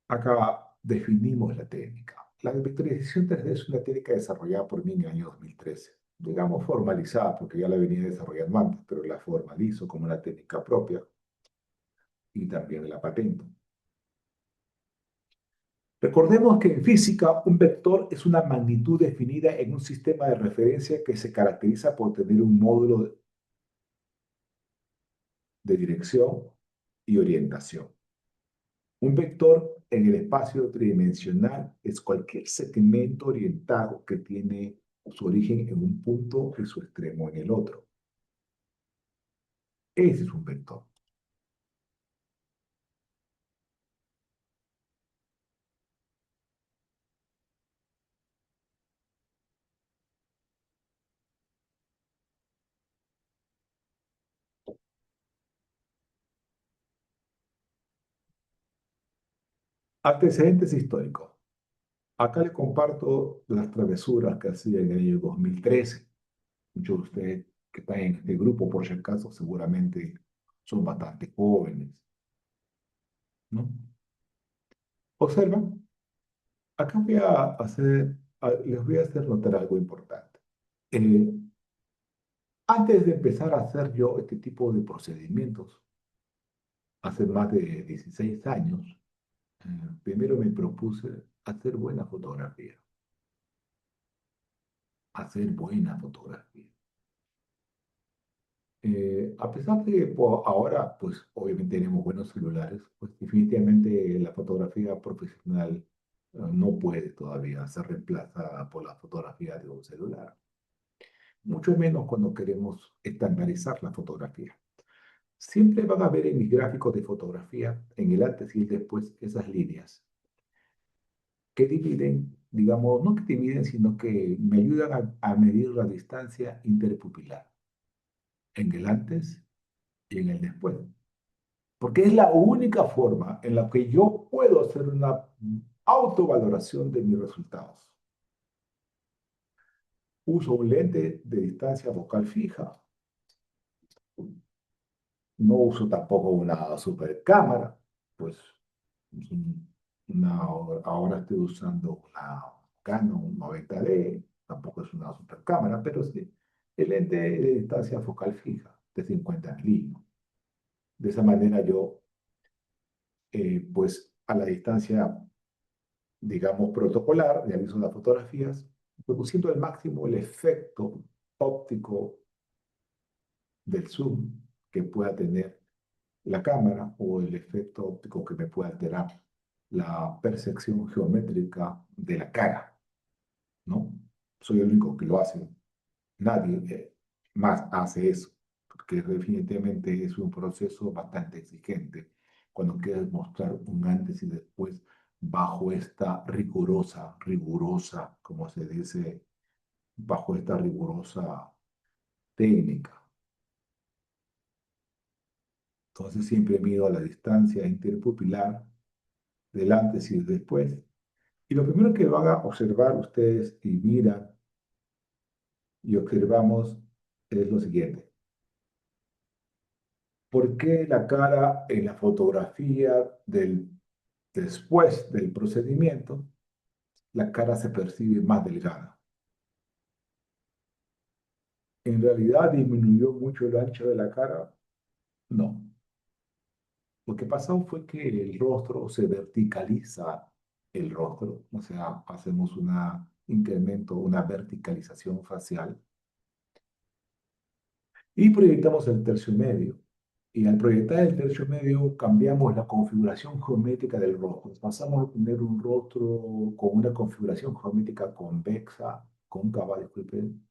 Acá definimos la técnica. La vectorización 3D es una técnica desarrollada por mí en el año 2013, digamos formalizada, porque ya la venía desarrollando antes, pero la formalizo como una técnica propia y también la patento. Recordemos que en física un vector es una magnitud definida en un sistema de referencia que se caracteriza por tener un módulo de dirección y orientación. Un vector en el espacio tridimensional es cualquier segmento orientado que tiene su origen en un punto y su extremo en el otro. Ese es un vector. Antecedentes históricos. Acá les comparto las travesuras que hacía en el año 2013. Muchos de ustedes que están en este grupo, por si acaso, seguramente son bastante jóvenes, ¿no? Observa, acá les voy a hacer notar algo importante. Eh, Antes de empezar a hacer yo este tipo de procedimientos, hace más de 16 años, primero me propuse hacer buena fotografía, hacer buena fotografía. A pesar de que ahora, pues obviamente tenemos buenos celulares, pues definitivamente la fotografía profesional no puede todavía ser reemplazada por la fotografía de un celular, mucho menos cuando queremos estandarizar la fotografía. Siempre van a ver en mis gráficos de fotografía, en el antes y el después, esas líneas que dividen, digamos, no que dividen, sino que me ayudan a medir la distancia interpupilar en el antes y en el después. Porque es la única forma en la que yo puedo hacer una autovaloración de mis resultados. Uso un lente de distancia focal fija. No uso tampoco una super cámara, pues ahora estoy usando una Canon 90D, tampoco es una super cámara, pero sí el lente de distancia focal fija de 50 milímetros. De esa manera yo, pues a la distancia, digamos, protocolar, realizo las fotografías, reduciendo al máximo el efecto óptico del zoom que pueda tener la cámara o el efecto óptico que me pueda alterar la percepción geométrica de la cara, ¿no? Soy el único que lo hace. Nadie más hace eso, porque definitivamente es un proceso bastante exigente cuando quieres mostrar un antes y después bajo esta rigurosa, como se dice, bajo esta rigurosa técnica. Entonces siempre mido a la distancia interpupilar del antes y del después. Y lo primero que van a observar ustedes y miran y observamos es lo siguiente. ¿Por qué la cara en la fotografía después del procedimiento, la cara se percibe más delgada? ¿En realidad disminuyó mucho el ancho de la cara? No. Lo que pasó fue que el rostro se verticaliza el rostro, o sea, hacemos un incremento, una verticalización facial y proyectamos el tercio medio. Y al proyectar el tercio medio cambiamos la configuración geométrica del rostro. Pasamos a tener un rostro con una configuración geométrica convexa, cóncava, disculpen,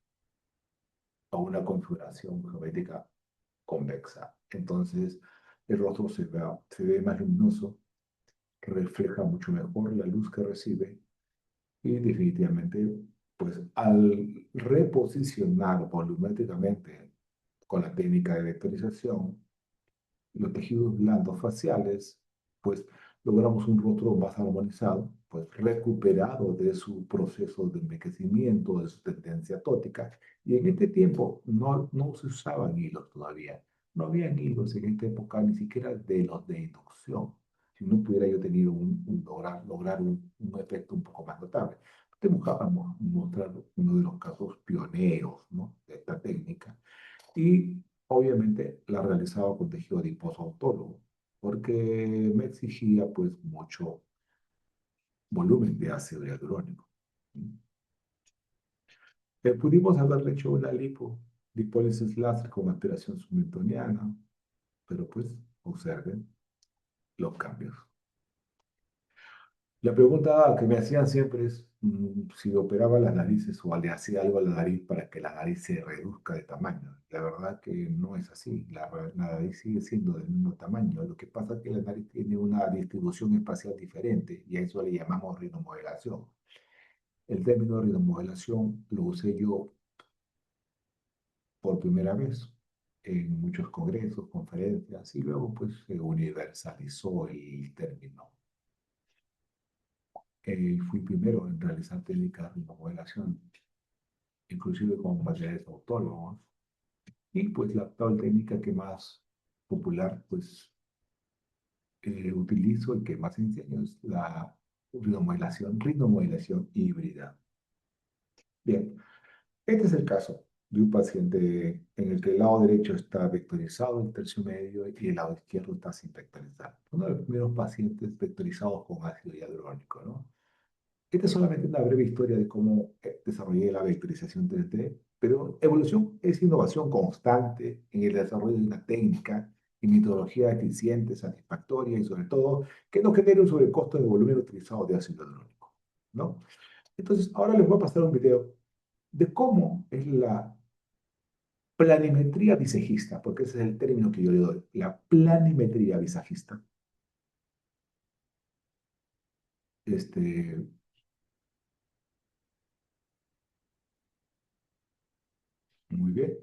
a una configuración geométrica convexa. Entonces, el rostro se ve más luminoso, refleja mucho mejor la luz que recibe y definitivamente, pues al reposicionar volumétricamente con la técnica de vectorización, los tejidos blandos faciales, pues logramos un rostro más armonizado, pues recuperado de su proceso de envejecimiento, de su tendencia tótica. Y en este tiempo no se usaban hilos todavía. No habían hilos en esta época, ni siquiera de los de inducción. si no pudiera yo tener lograr un efecto un poco más notable. Te buscábamos mostrar uno de los casos pioneros, ¿no?, de esta técnica, y obviamente la realizaba con tejido adiposo autólogo, porque me exigía pues mucho volumen de ácido hialurónico. Pudimos haberle hecho una lipólisis láser con aspiración submentoniana, pero pues observen los cambios. La pregunta que me hacían siempre es si operaba las narices o le hacía algo a la nariz para que la nariz se reduzca de tamaño. La verdad que no es así. La nariz sigue siendo del mismo tamaño. Lo que pasa es que la nariz tiene una distribución espacial diferente y a eso le llamamos rinomodelación. El término rinomodelación lo usé yo por primera vez en muchos congresos, conferencias, y luego pues se universalizó el término. Fui primero en realizar técnicas de remodelación, inclusive con materiales autólogos, y pues la actual técnica que más popular pues utilizo y que más enseño es la rinomodelación híbrida. Bien, este es el caso de un paciente en el que el lado derecho está vectorizado, el tercio medio, y el lado izquierdo está sin vectorizar. Uno de los primeros pacientes vectorizados con ácido hialurónico, ¿no? Esta es solamente una breve historia de cómo desarrollé la vectorización 3D, pero evolución es innovación constante en el desarrollo de una técnica y metodología eficiente, satisfactoria y sobre todo que no genere un sobrecosto de volumen utilizado de ácido hialurónico, ¿no? Entonces, ahora les voy a pasar un video de cómo es la planimetría visajista, porque ese es el término que yo le doy, la planimetría visajista. Este, muy bien.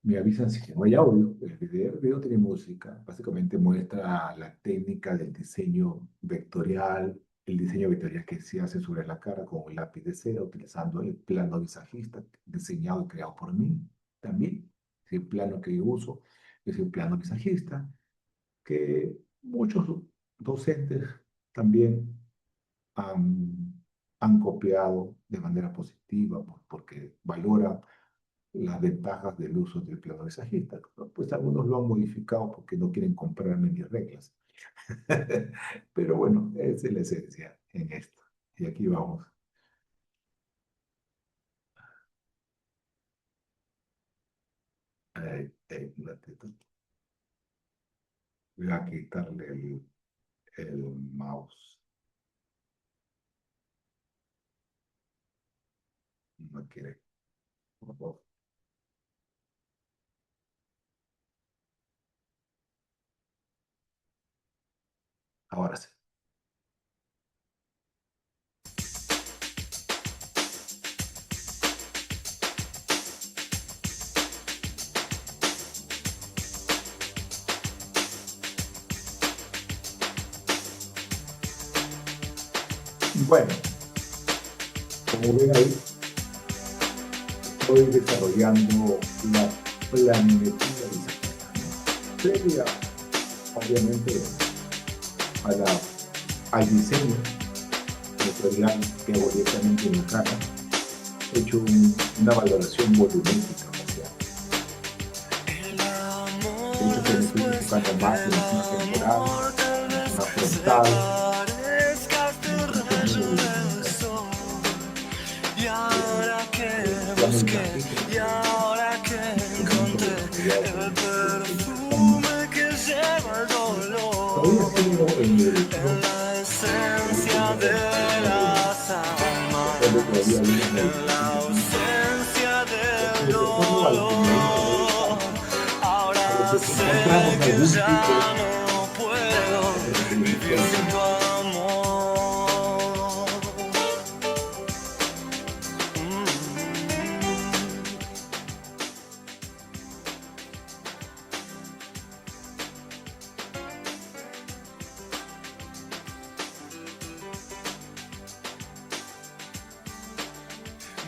Me avisan si no hay audio. El video tiene música. Básicamente muestra la técnica del diseño vectorial, el diseño vectorial que se hace sobre la cara con un lápiz de cera, utilizando el plano visajista diseñado y creado por mí también. El plano que yo uso es el plano visajista, que muchos docentes también han copiado de manera positiva porque valoran las ventajas del uso del plano visajista. Pues algunos lo han modificado porque no quieren comprarme mis reglas. Pero bueno, esa es la esencia en esto. Y aquí vamos. Voy a quitarle el mouse. No quiere. Por favor. Ahora sí. Bueno, como ven ahí, estoy desarrollando la planimetría visajista, ¿no? Previa, obviamente, al diseño vectorial que hago directamente en la cara, he hecho una valoración volumétrica facial. De hecho, que me estoy enfocando más en una temporal, una frontal, y ahora que encontré el perfume que lleva el dolor, en la esencia de las almas, en la ausencia del dolor. Ahora sé que ya no puedo vivir sin tu amor.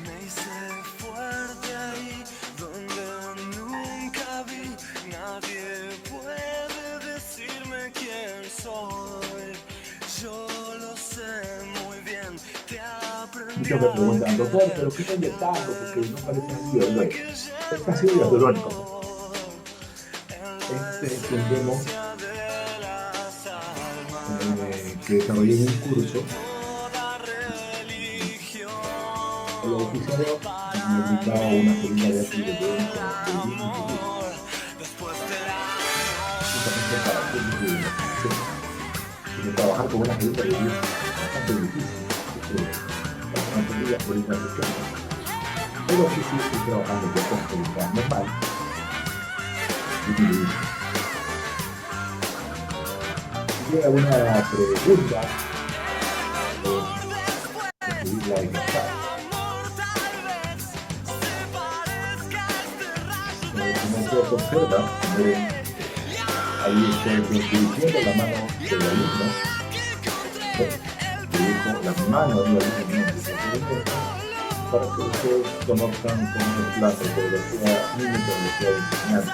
Me hice fuerte ahí donde nunca vi, nadie puede decir. muchos me preguntan, doctor, ¿pero qué está inyectando? Porque no parece ácido. Bueno, es ácido hialurónico, pues. Este es un demo que desarrollé en un curso y el oficiador me brindaba una jeringa de ácido hialurónico de 10 mililitros, justamente para hacer uso de inoculación. Porque trabajar con una jeringa de 10 es bastante difícil, así que no tendría jeringas pequeñas. Pero sí, sí estoy trabajando ya con jeringa normal, 10 mililitros. Si tiene alguna pregunta, pueden escribirla en el chat. Como ustedes observan, miren, ahí estoy dirigiendo la mano del alumno, ¿ven? Dirijo la mano del alumno en un movimiento para que ustedes conozcan cómo es la metodología, mi metodología de enseñanza.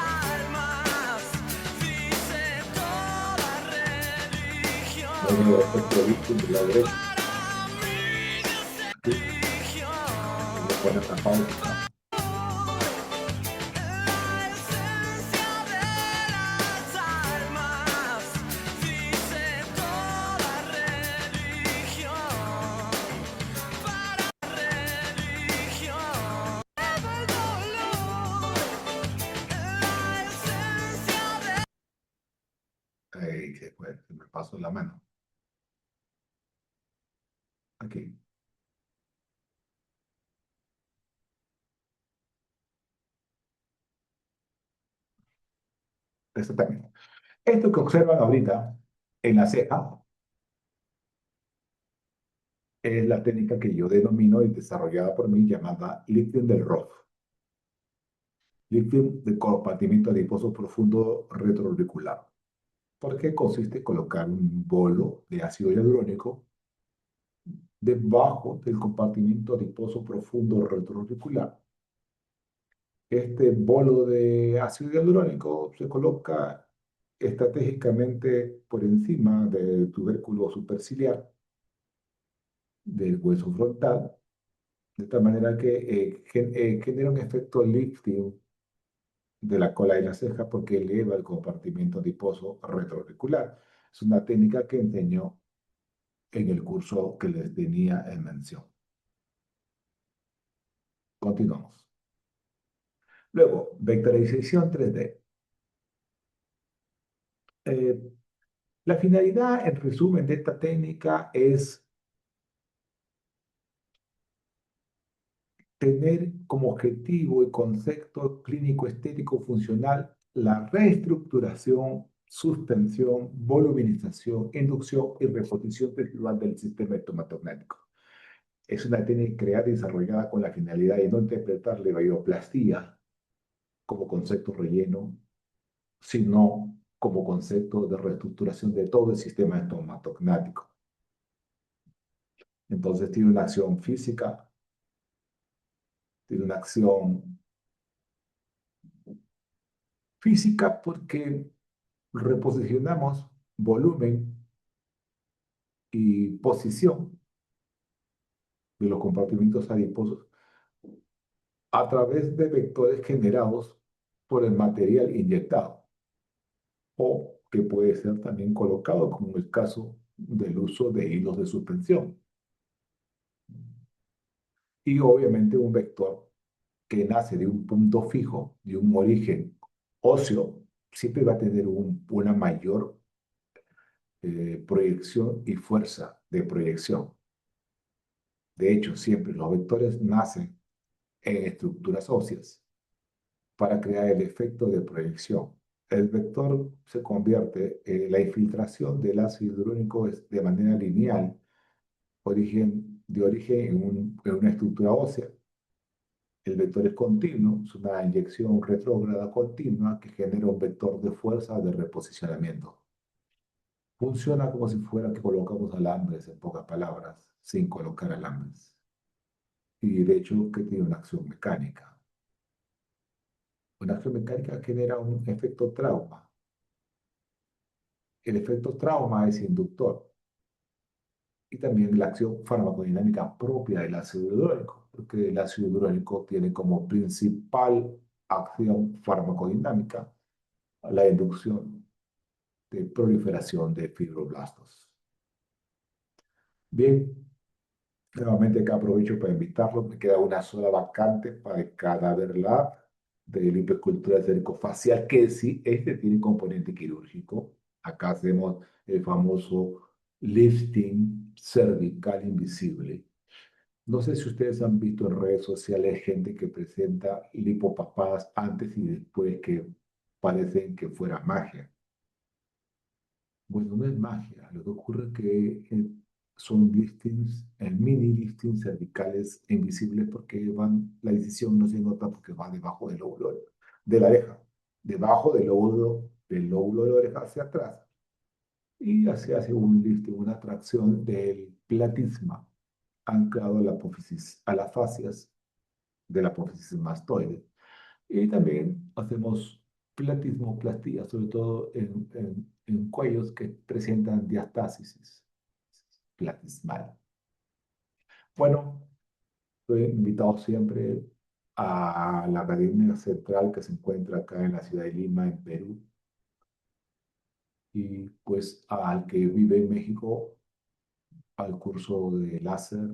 Ven el efecto Lichtenstein del lado derecho, aquí, y le ponen la pausa. Ahí se me paso la mano. Aquí. Esto también. Esto que observan ahorita en la ceja es la técnica que yo denomino y desarrollada por mí llamada lifting del Roth. Lifting de compartimiento adiposo profundo retroauricular. Porque consiste en colocar un bolo de ácido hialurónico debajo del compartimiento adiposo profundo retroauricular. Este bolo de ácido hialurónico se coloca estratégicamente por encima del tubérculo superciliar del hueso frontal, de tal manera que genera un efecto lifting de la cola de la ceja porque eleva el compartimiento adiposo retroauricular. Es una técnica que enseñó en el curso que les tenía en mención. Continuamos. Luego, vectorización 3D. Eh, la finalidad, en resumen, de esta técnica es tener como objetivo y concepto clínico estético funcional la reestructuración, suspensión, voluminización, inducción y reposición tecidual del sistema estomatognático. Es una técnica creada y desarrollada con la finalidad de no interpretar la vaioplastía como concepto relleno, sino como concepto de reestructuración de todo el sistema estomatognático. Entonces tiene una acción física, tiene una acción física porque reposicionamos volumen y posición de los compartimentos adiposos a través de vectores generados por el material inyectado o que puede ser también colocado, como en el caso del uso de hilos de suspensión. Y obviamente un vector que nace de un punto fijo, de un origen óseo, siempre va a tener una mayor proyección y fuerza de proyección. De hecho, siempre los vectores nacen en estructuras óseas para crear el efecto de proyección. El vector se convierte en la infiltración del ácido hialurónico de manera lineal, de origen en una estructura ósea. El vector es continuo, es una inyección retrógrada continua que genera un vector de fuerza de reposicionamiento. Funciona como si fuera que colocamos alambres, en pocas palabras, sin colocar alambres. Y de hecho que tiene una acción mecánica. Una acción mecánica genera un efecto trauma. El efecto trauma es inductor y también la acción farmacodinámica propia del ácido hialurónico, porque el ácido hialurónico tiene como principal acción farmacodinámica la inducción de proliferación de fibroblastos. Bien, nuevamente acá aprovecho para invitarlos. Me queda una sola vacante para el Cadaver Lab de lipoescultura cervicofacial, que sí, este tiene componente quirúrgico. Acá hacemos el famoso lifting cervical invisible. No sé si ustedes han visto en redes sociales gente que presenta lipopapadas antes y después que parecen que fuera magia. Bueno, no es magia. Lo que ocurre es que son listings, mini listings cervicales invisibles porque la decisión no se nota porque va debajo del lóbulo de la oreja, debajo del lóbulo de la oreja hacia atrás. Y así hace un lifting, una tracción del platisma anclado a la apófisis, a las fascias de la apófisis mastoide. Y también hacemos platismoplastia, sobre todo en cuellos que presentan diastasis platismal. Bueno, estoy invitado siempre a la Academia Central que se encuentra acá en la ciudad de Lima, en Perú, y pues al que vive en México, al curso de láser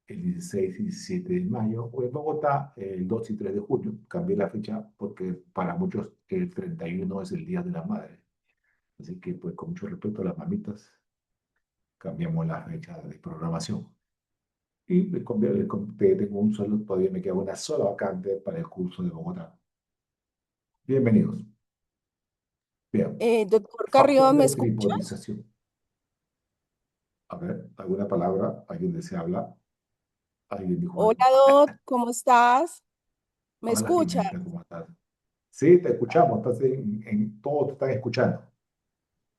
el 16 y 17 de mayo, o en Bogotá el 2 y 3 de junio. Cambié la fecha porque para muchos el 31 es el Día de la Madre. Así que, pues, con mucho respeto a las mamitas, cambiamos la fecha de programación. Y tengo un solo, todavía me queda una sola vacante para el curso de Bogotá. Bienvenidos. Bien, Doctor factor Carrión, ¿me de escuchas? tripodización. A ver, ¿alguna palabra? ¿Alguien desea hablar? ¿Alguien dijo Hola, algo? Doc, ¿cómo estás? ¿Me Hola, escuchas? Jimena, ¿cómo estás? Sí, te escuchamos, estás todo te están escuchando.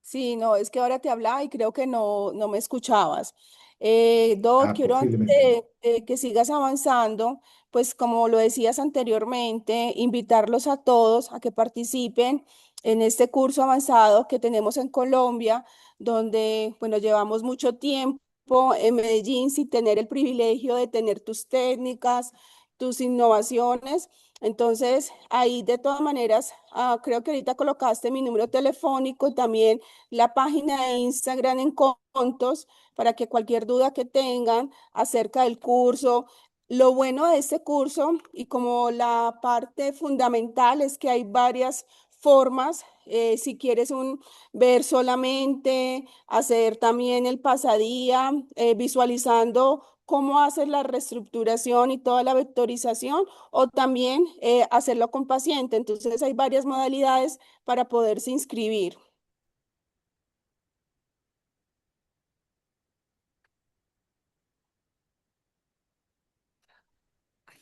Sí, no, es que ahora te hablaba y creo que no me escuchabas. Doc, Ah, quiero antes posiblemente. de que sigas avanzando, pues como lo decías anteriormente, invitarlos a todos a que participen en este curso avanzado que tenemos en Colombia, donde, bueno, llevamos mucho tiempo en Medellín sin tener el privilegio de tener tus técnicas, tus innovaciones. Entonces, ahí de todas maneras, creo que ahorita colocaste mi número telefónico, también la página de Instagram en Contos para que cualquier duda que tengan acerca del curso. Lo bueno de este curso y como la parte fundamental es que hay varias formas. Si quieres ver solamente, hacer también el pasadía, visualizando cómo hacer la reestructuración y toda la vectorización, o también hacerlo con paciente. Entonces hay varias modalidades para poderse inscribir.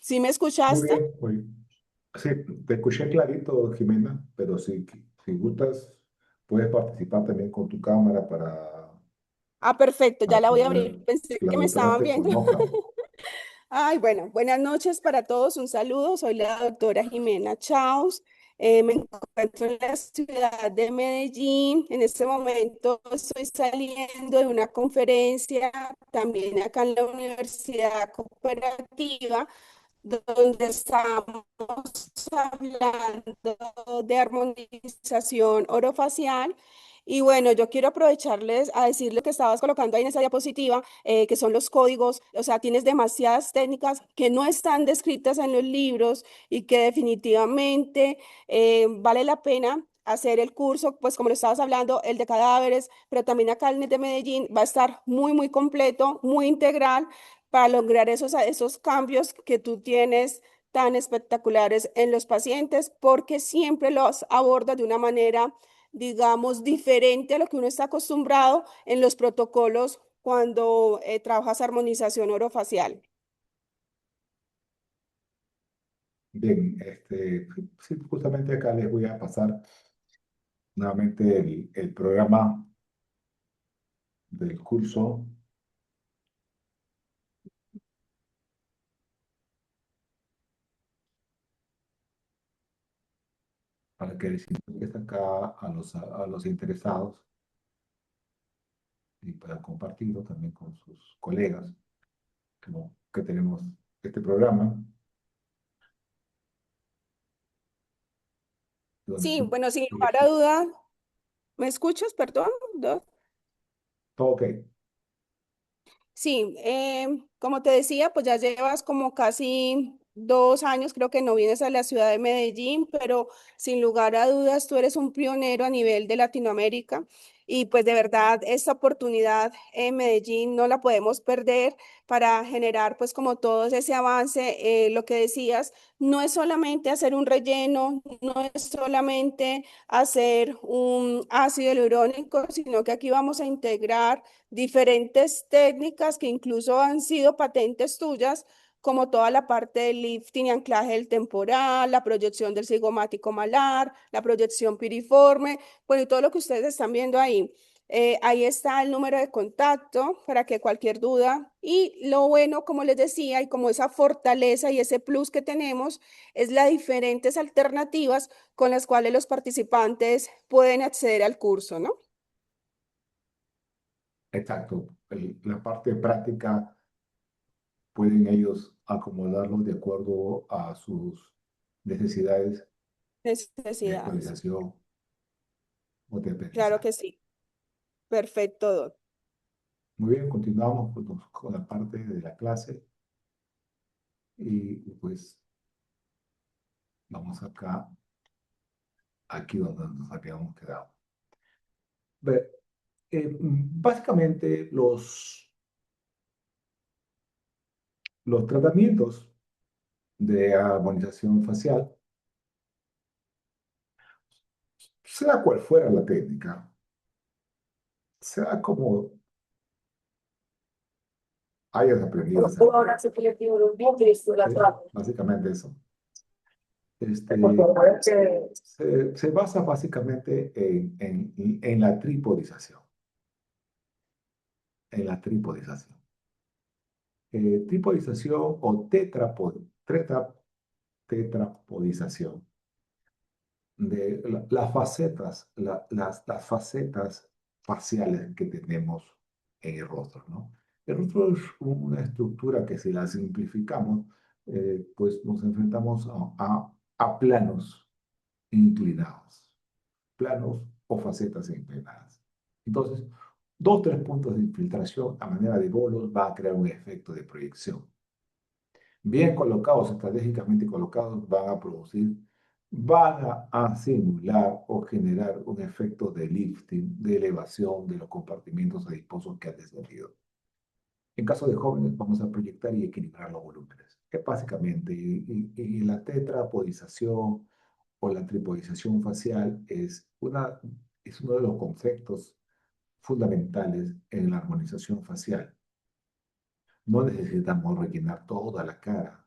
¿Sí me Muy escuchaste? bien, muy bien. Sí, te escuché clarito, Jimena, pero si gustas, puedes participar también con tu cámara Ah, perfecto, ya para la voy a poder abrir. Pensé que la que me doctora estaban te viendo. conozca. Ay, bueno, buenas noches para todos. Un saludo. Soy la doctora Jimena Chaus. Me encuentro en la ciudad de Medellín. En este momento estoy saliendo de una conferencia también acá en la Universidad Cooperativa donde estamos hablando de armonización orofacial. Y bueno, yo quiero aprovecharles a decirles que estabas colocando ahí en esa diapositiva, que son los códigos, o sea, tienes demasiadas técnicas que no están descritas en los libros y que definitivamente vale la pena hacer el curso, pues como lo estabas hablando, el de cadáveres, pero también acá el de Medellín va a estar muy completo, muy integral para lograr esos cambios que tú tienes tan espectaculares en los pacientes, porque siempre los abordas de una manera, digamos, diferente a lo que uno está acostumbrado en los protocolos cuando trabajas armonización orofacial. Bien, sí, justamente acá les voy a pasar nuevamente el programa del curso para que les interese acá a los interesados. y para compartirlo también con sus colegas, que tenemos este programa, donde Sí, tú, bueno, sin lugar a duda, ¿me escuchas? Perdón. todo ok. Sí, como te decía, pues ya llevas como casi 2 años, creo que no vienes a la ciudad de Medellín, pero sin lugar a dudas tú eres un pionero a nivel de Latinoamérica y pues de verdad esta oportunidad en Medellín no la podemos perder para generar pues como todo ese avance. Lo que decías, no es solamente hacer un relleno, no es solamente hacer un ácido hialurónico, sino que aquí vamos a integrar diferentes técnicas que incluso han sido patentes tuyas, como toda la parte del lifting y anclaje del temporal, la proyección del cigomático malar, la proyección piriforme, bueno, y todo lo que ustedes están viendo ahí. Ahí está el número de contacto para que cualquier duda. Y lo bueno, como les decía, y como esa fortaleza y ese plus que tenemos, es las diferentes alternativas con las cuales los participantes pueden acceder al curso, ¿no? Exacto. La parte práctica pueden ellos acomodarlo de acuerdo a sus necesidades de Necesidades. actualización o de Claro aprendizaje. que sí. Perfecto, Doc. Muy bien, continuamos con la parte de la clase y pues vamos acá, aquí donde nos habíamos quedado. Ve, básicamente los tratamientos de armonización facial, sea cual fuera la técnica, sea como hayas aprendido a hacerlo, ¿sí? Básicamente eso. Se basa básicamente en la tripodización, en la tripodización. Tripodización o tetrapodización de las facetas, las facetas faciales que tenemos en el rostro, ¿no? El rostro es una estructura que si la simplificamos, pues nos enfrentamos a planos inclinados, planos o facetas inclinadas. Entonces, dos o tres puntos de infiltración a manera de bolos va a crear un efecto de proyección. Bien colocados, estratégicamente colocados, van a simular o generar un efecto de lifting, de elevación de los compartimientos adiposos que han descendido. En caso de jóvenes, vamos a proyectar y equilibrar los volúmenes. Es básicamente, y la tetrapodización o la tripodización facial es uno de los conceptos fundamentales en la armonización facial. No necesitamos rellenar toda la cara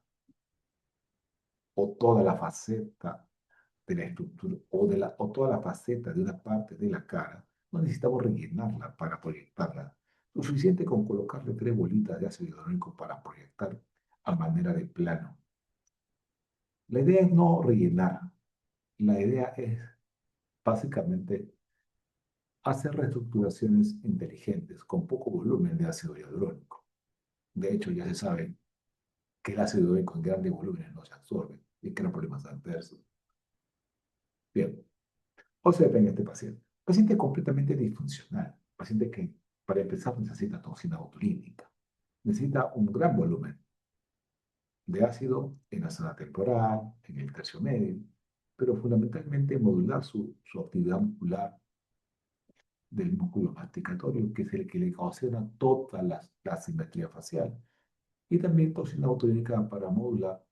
o toda la faceta de la estructura o toda la faceta de una parte de la cara. No necesitamos rellenarla para proyectarla. Suficiente con colocarle 3 bolitas de ácido hialurónico para proyectar a manera de plano. La idea es no rellenar. La idea es básicamente hacer reestructuraciones inteligentes con poco volumen de ácido hialurónico. De hecho, ya se sabe que el ácido hialurónico en grandes volúmenes no se absorbe y crea problemas adversos. Bien, observen este paciente. Paciente completamente disfuncional. Paciente que, para empezar, necesita toxina botulínica. Necesita un gran volumen de ácido en la zona temporal, en el tercio medio, pero fundamentalmente modular su actividad muscular del músculo masticatorio, que es el que le ocasiona toda la simetría facial. Y también toxina botulínica para modular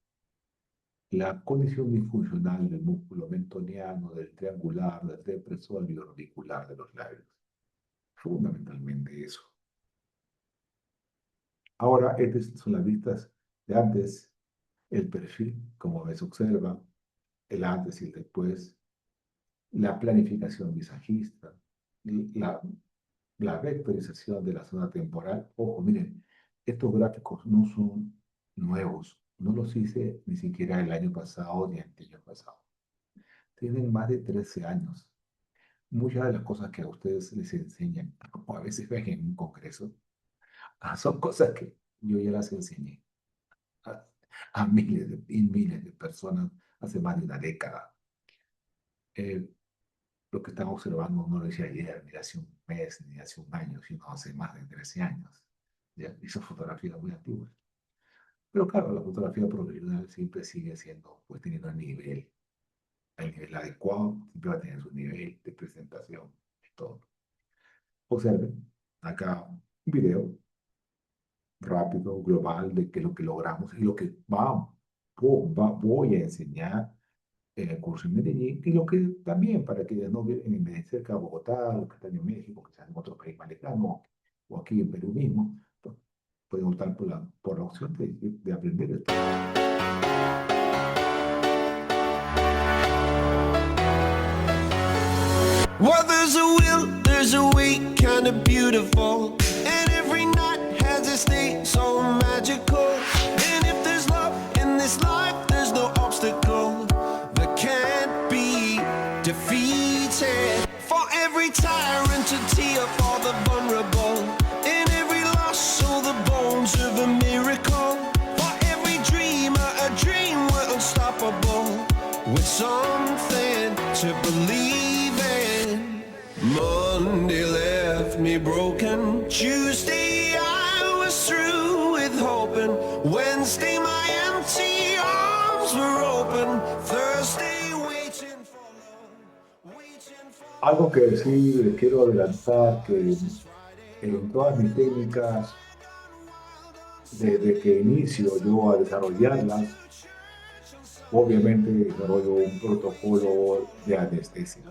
la condición disfuncional del músculo mentoniano, del triangular, del depresor y orbicular de los labios. Fundamentalmente eso. Ahora, estas son las vistas de antes, el perfil, como se observa, el antes y el después, la planificación visajista, la, la vectorización de la zona temporal. Ojo, miren, estos gráficos no son nuevos, no los hice ni siquiera el año pasado ni el año pasado. Tienen más de 13 años. muchas de las cosas que a ustedes les enseñan, o a veces ven en un congreso, son cosas que yo ya las enseñé a, a miles y miles de personas hace más de una década. Eh, lo que están observando no lo hice ayer, ni hace un mes, ni hace un año, sino hace más de 13 años. ¿Ya? Y son fotografías muy antiguas. Pero claro, la fotografía profesional siempre sigue siendo, pues teniendo el nivel adecuado, siempre va a tener su nivel de presentación y todo. Observen acá un video rápido, global, de qué es lo que logramos y lo que voy a enseñar en el curso en Medellín y lo que también para quienes no viven en Medellín, cerca de Bogotá, los que están en México, que están en otro país más lejano, o aquí en Perú mismo, pues, pueden optar por la opción de aprender esto. Well, there's a will, there's a way, kind of beautiful. And every night has its day, so magical. And if there's love in this life, there's no obstacle that can't be defeated. For every tyrant to tear for the vulnerable. In every loss, all the bones of a miracle. For every dreamer, a dream we're unstoppable. With something to believe in. Monday left me broken. Tuesday I was through with hoping. Wednesday my empty arms were open. Thursday waiting for love. Waiting for Algo que sí les quiero adelantar, que en todas mis técnicas, desde que inicio yo a desarrollarlas, obviamente desarrollo un protocolo de anestesia.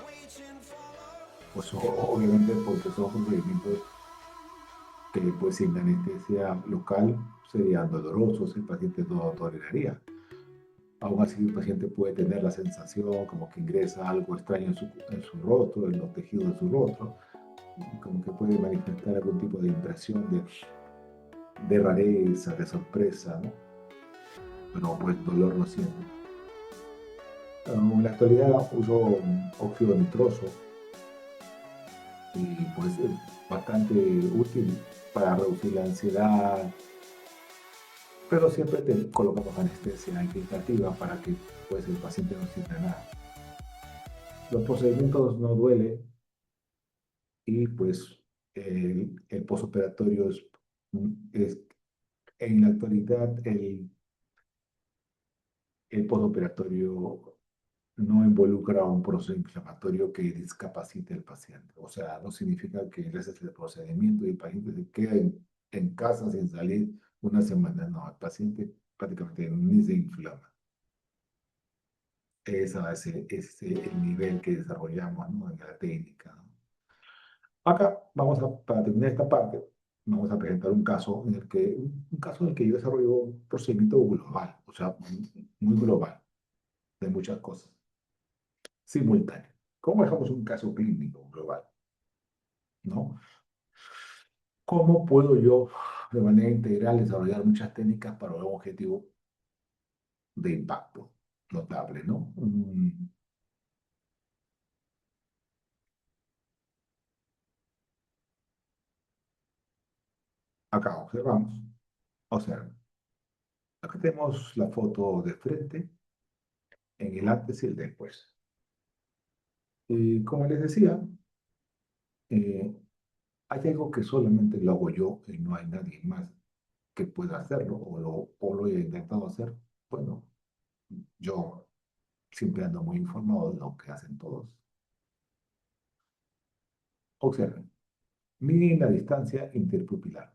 Pues obviamente porque son procedimientos que pues sin anestesia local serían dolorosos, el paciente no toleraría. Aún así el paciente puede tener la sensación como que ingresa algo extraño en su rostro, en los tejidos de su rostro, como que puede manifestar algún tipo de impresión de rareza, de sorpresa, ¿no? Pero pues dolor no siente. En la actualidad uso óxido nitroso y pues es bastante útil para reducir la ansiedad, pero siempre te colocamos anestesia indicativa para que pues, el paciente no sienta nada. Los procedimientos no duelen y pues el posoperatorio es en la actualidad el posoperatorio no involucra un proceso inflamatorio que discapacite al paciente. O sea, no significa que gracias al procedimiento y el paciente se quede en casa sin salir una semana. No, el paciente prácticamente ni se inflama. Ese es el nivel que desarrollamos, ¿no? En la técnica, ¿no? Acá vamos a, para terminar esta parte, vamos a presentar un caso en el que yo desarrollo un procedimiento global, o sea, muy global, de muchas cosas, simultáneo. ¿Cómo dejamos un caso clínico global? ¿No? ¿Cómo puedo yo de manera integral desarrollar muchas técnicas para un objetivo de impacto notable, ¿no? Acá observamos, observen. Acá tenemos la foto de frente en el antes y el después. Y como les decía, eh, hay algo que solamente lo hago yo y no hay nadie más que pueda hacerlo o lo he intentado hacer. Bueno, yo siempre ando muy informado de lo que hacen todos. Observen, miren la distancia interpupilar.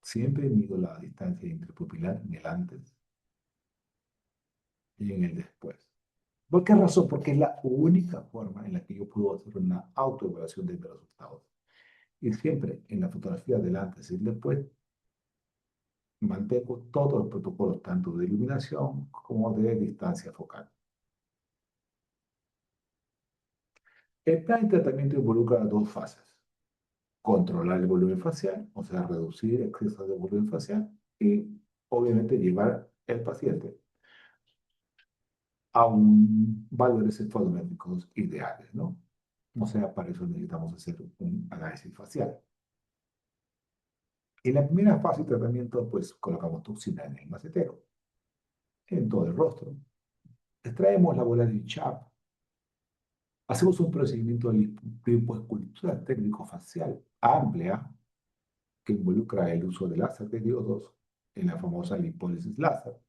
Siempre mido la distancia interpupilar en el antes y en el después. ¿Por qué razón? Porque es la única forma en la que yo puedo hacer una autoevaluación de mis resultados. Y siempre en la fotografía del antes y el después mantengo todos los protocolos, tanto de iluminación como de distancia focal. El plan de tratamiento involucra dos fases. Controlar el volumen facial, o sea, reducir el exceso de volumen facial y, obviamente, llevar el paciente a valores fotométricos ideales, ¿no? O sea, para eso necesitamos hacer un análisis facial. En la primera fase de tratamiento, pues colocamos toxina en el macetero, en todo el rostro. Extraemos la bola de Chap. Hacemos un procedimiento de lipoescultura técnico-facial amplia que involucra el uso de láser de diodos en la famosa lipólisis láser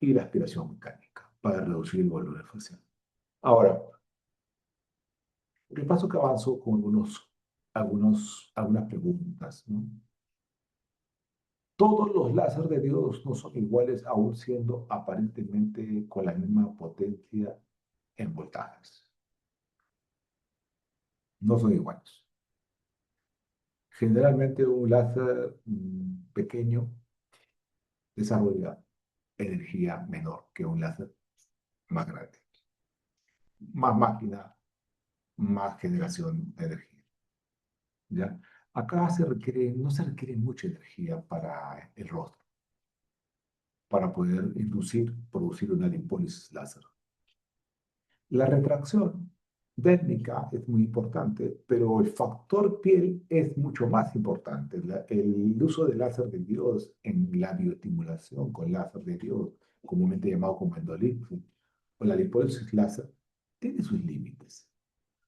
y la aspiración mecánica para reducir el volumen facial. Ahora, el paso que avanzo con algunas preguntas, ¿no? Todos los láser de diodos no son iguales, aún siendo aparentemente con la misma potencia en voltajes. No son iguales. Generalmente un láser pequeño desarrolla energía menor que un láser más grande. Más máquina, más generación de energía. ¿Ya? Acá no se requiere mucha energía para el rostro, para poder producir una lipólisis láser. La retracción térmica es muy importante, pero el factor piel es mucho más importante. El uso de láser de diodos en la bioestimulación con láser de diodos, comúnmente llamado como endolipsis, o la lipólisis láser, tiene sus límites.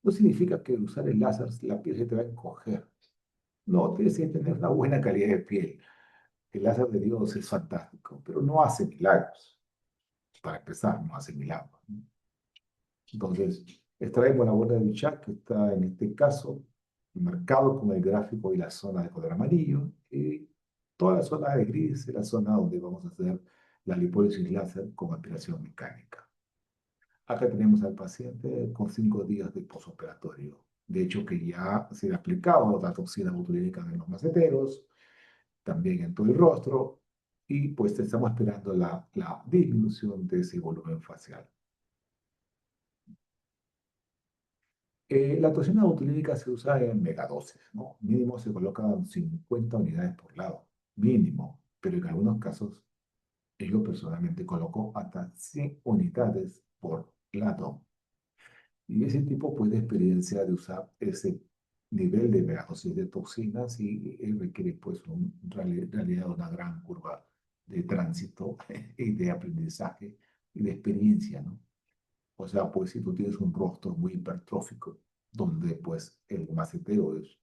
No significa que al usar el láser la piel se te va a encoger. No, tienes que tener una buena calidad de piel. El láser de diodos es fantástico, pero no hace milagros. Para empezar, no hace milagros, ¿no? Entonces, extraemos la bola de Bichat, que está en este caso marcado con el gráfico y la zona de color amarillo, y toda la zona de gris es la zona donde vamos a hacer la lipólisis láser con aspiración mecánica. Acá tenemos al paciente con 5 días de posoperatorio. De hecho, que ya se le ha aplicado la toxina botulínica en los maceteros, también en todo el rostro, y pues estamos esperando la disminución de ese volumen facial. La toxina botulínica se usa en megadosis, ¿no? Mínimo se colocan 50 unidades por lado, mínimo, pero en algunos casos yo personalmente coloco hasta 100 unidades por lado. Y ese tipo pues, de experiencia de usar ese nivel de megadosis de toxinas y requiere pues en realidad una gran curva de tránsito y de aprendizaje y de experiencia, ¿no? O sea, pues si tú tienes un rostro muy hipertrófico, donde pues el macetero es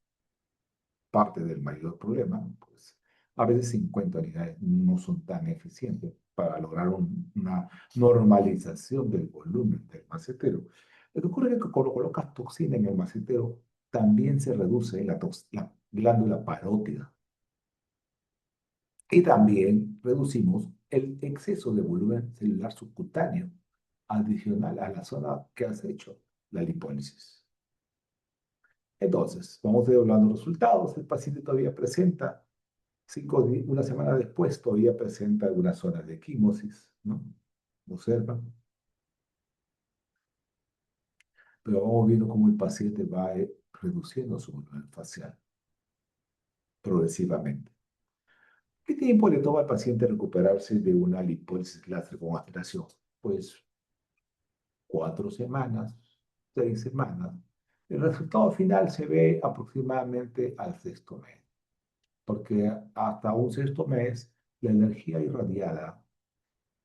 parte del mayor problema, pues a veces 50 unidades no son tan eficientes para lograr una normalización del volumen del macetero. Lo que ocurre es que cuando colocas toxina en el macetero, también se reduce la glándula parótida. Y también reducimos el exceso de volumen celular subcutáneo adicional a la zona que has hecho la lipólisis. Entonces, vamos a ir hablando de los resultados. El paciente todavía presenta, una semana después, todavía presenta algunas zonas de quimosis, ¿no? Observa. Pero vamos viendo cómo el paciente va reduciendo su volumen facial progresivamente. ¿Qué tiempo le toma al paciente recuperarse de una lipólisis láser con aspiración? Pues 4 semanas, 6 semanas. El resultado final se ve aproximadamente al 6.º mes, porque hasta un 6.º mes la energía irradiada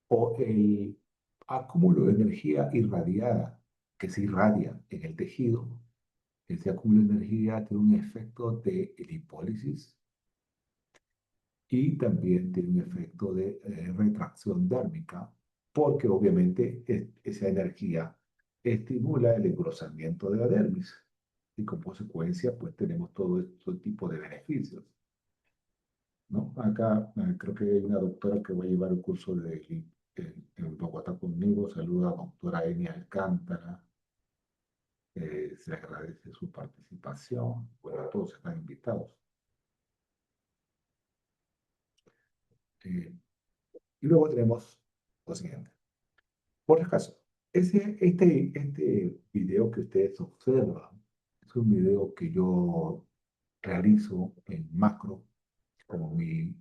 o el acúmulo de energía irradiada que se irradia en el tejido, ese acúmulo de energía tiene un efecto de lipólisis y también tiene un efecto de retracción dérmica, porque obviamente esa energía estimula el engrosamiento de la dermis y con consecuencia pues tenemos todo este tipo de beneficios, ¿no? Acá creo que hay una doctora que va a llevar un curso en Bogotá conmigo. Saluda a doctora Enia Alcántara. Se le agradece su participación. Bueno, todos están invitados. Y luego tenemos lo siguiente. Por si acaso, este video que ustedes observan es un video que yo realizo en macro con mi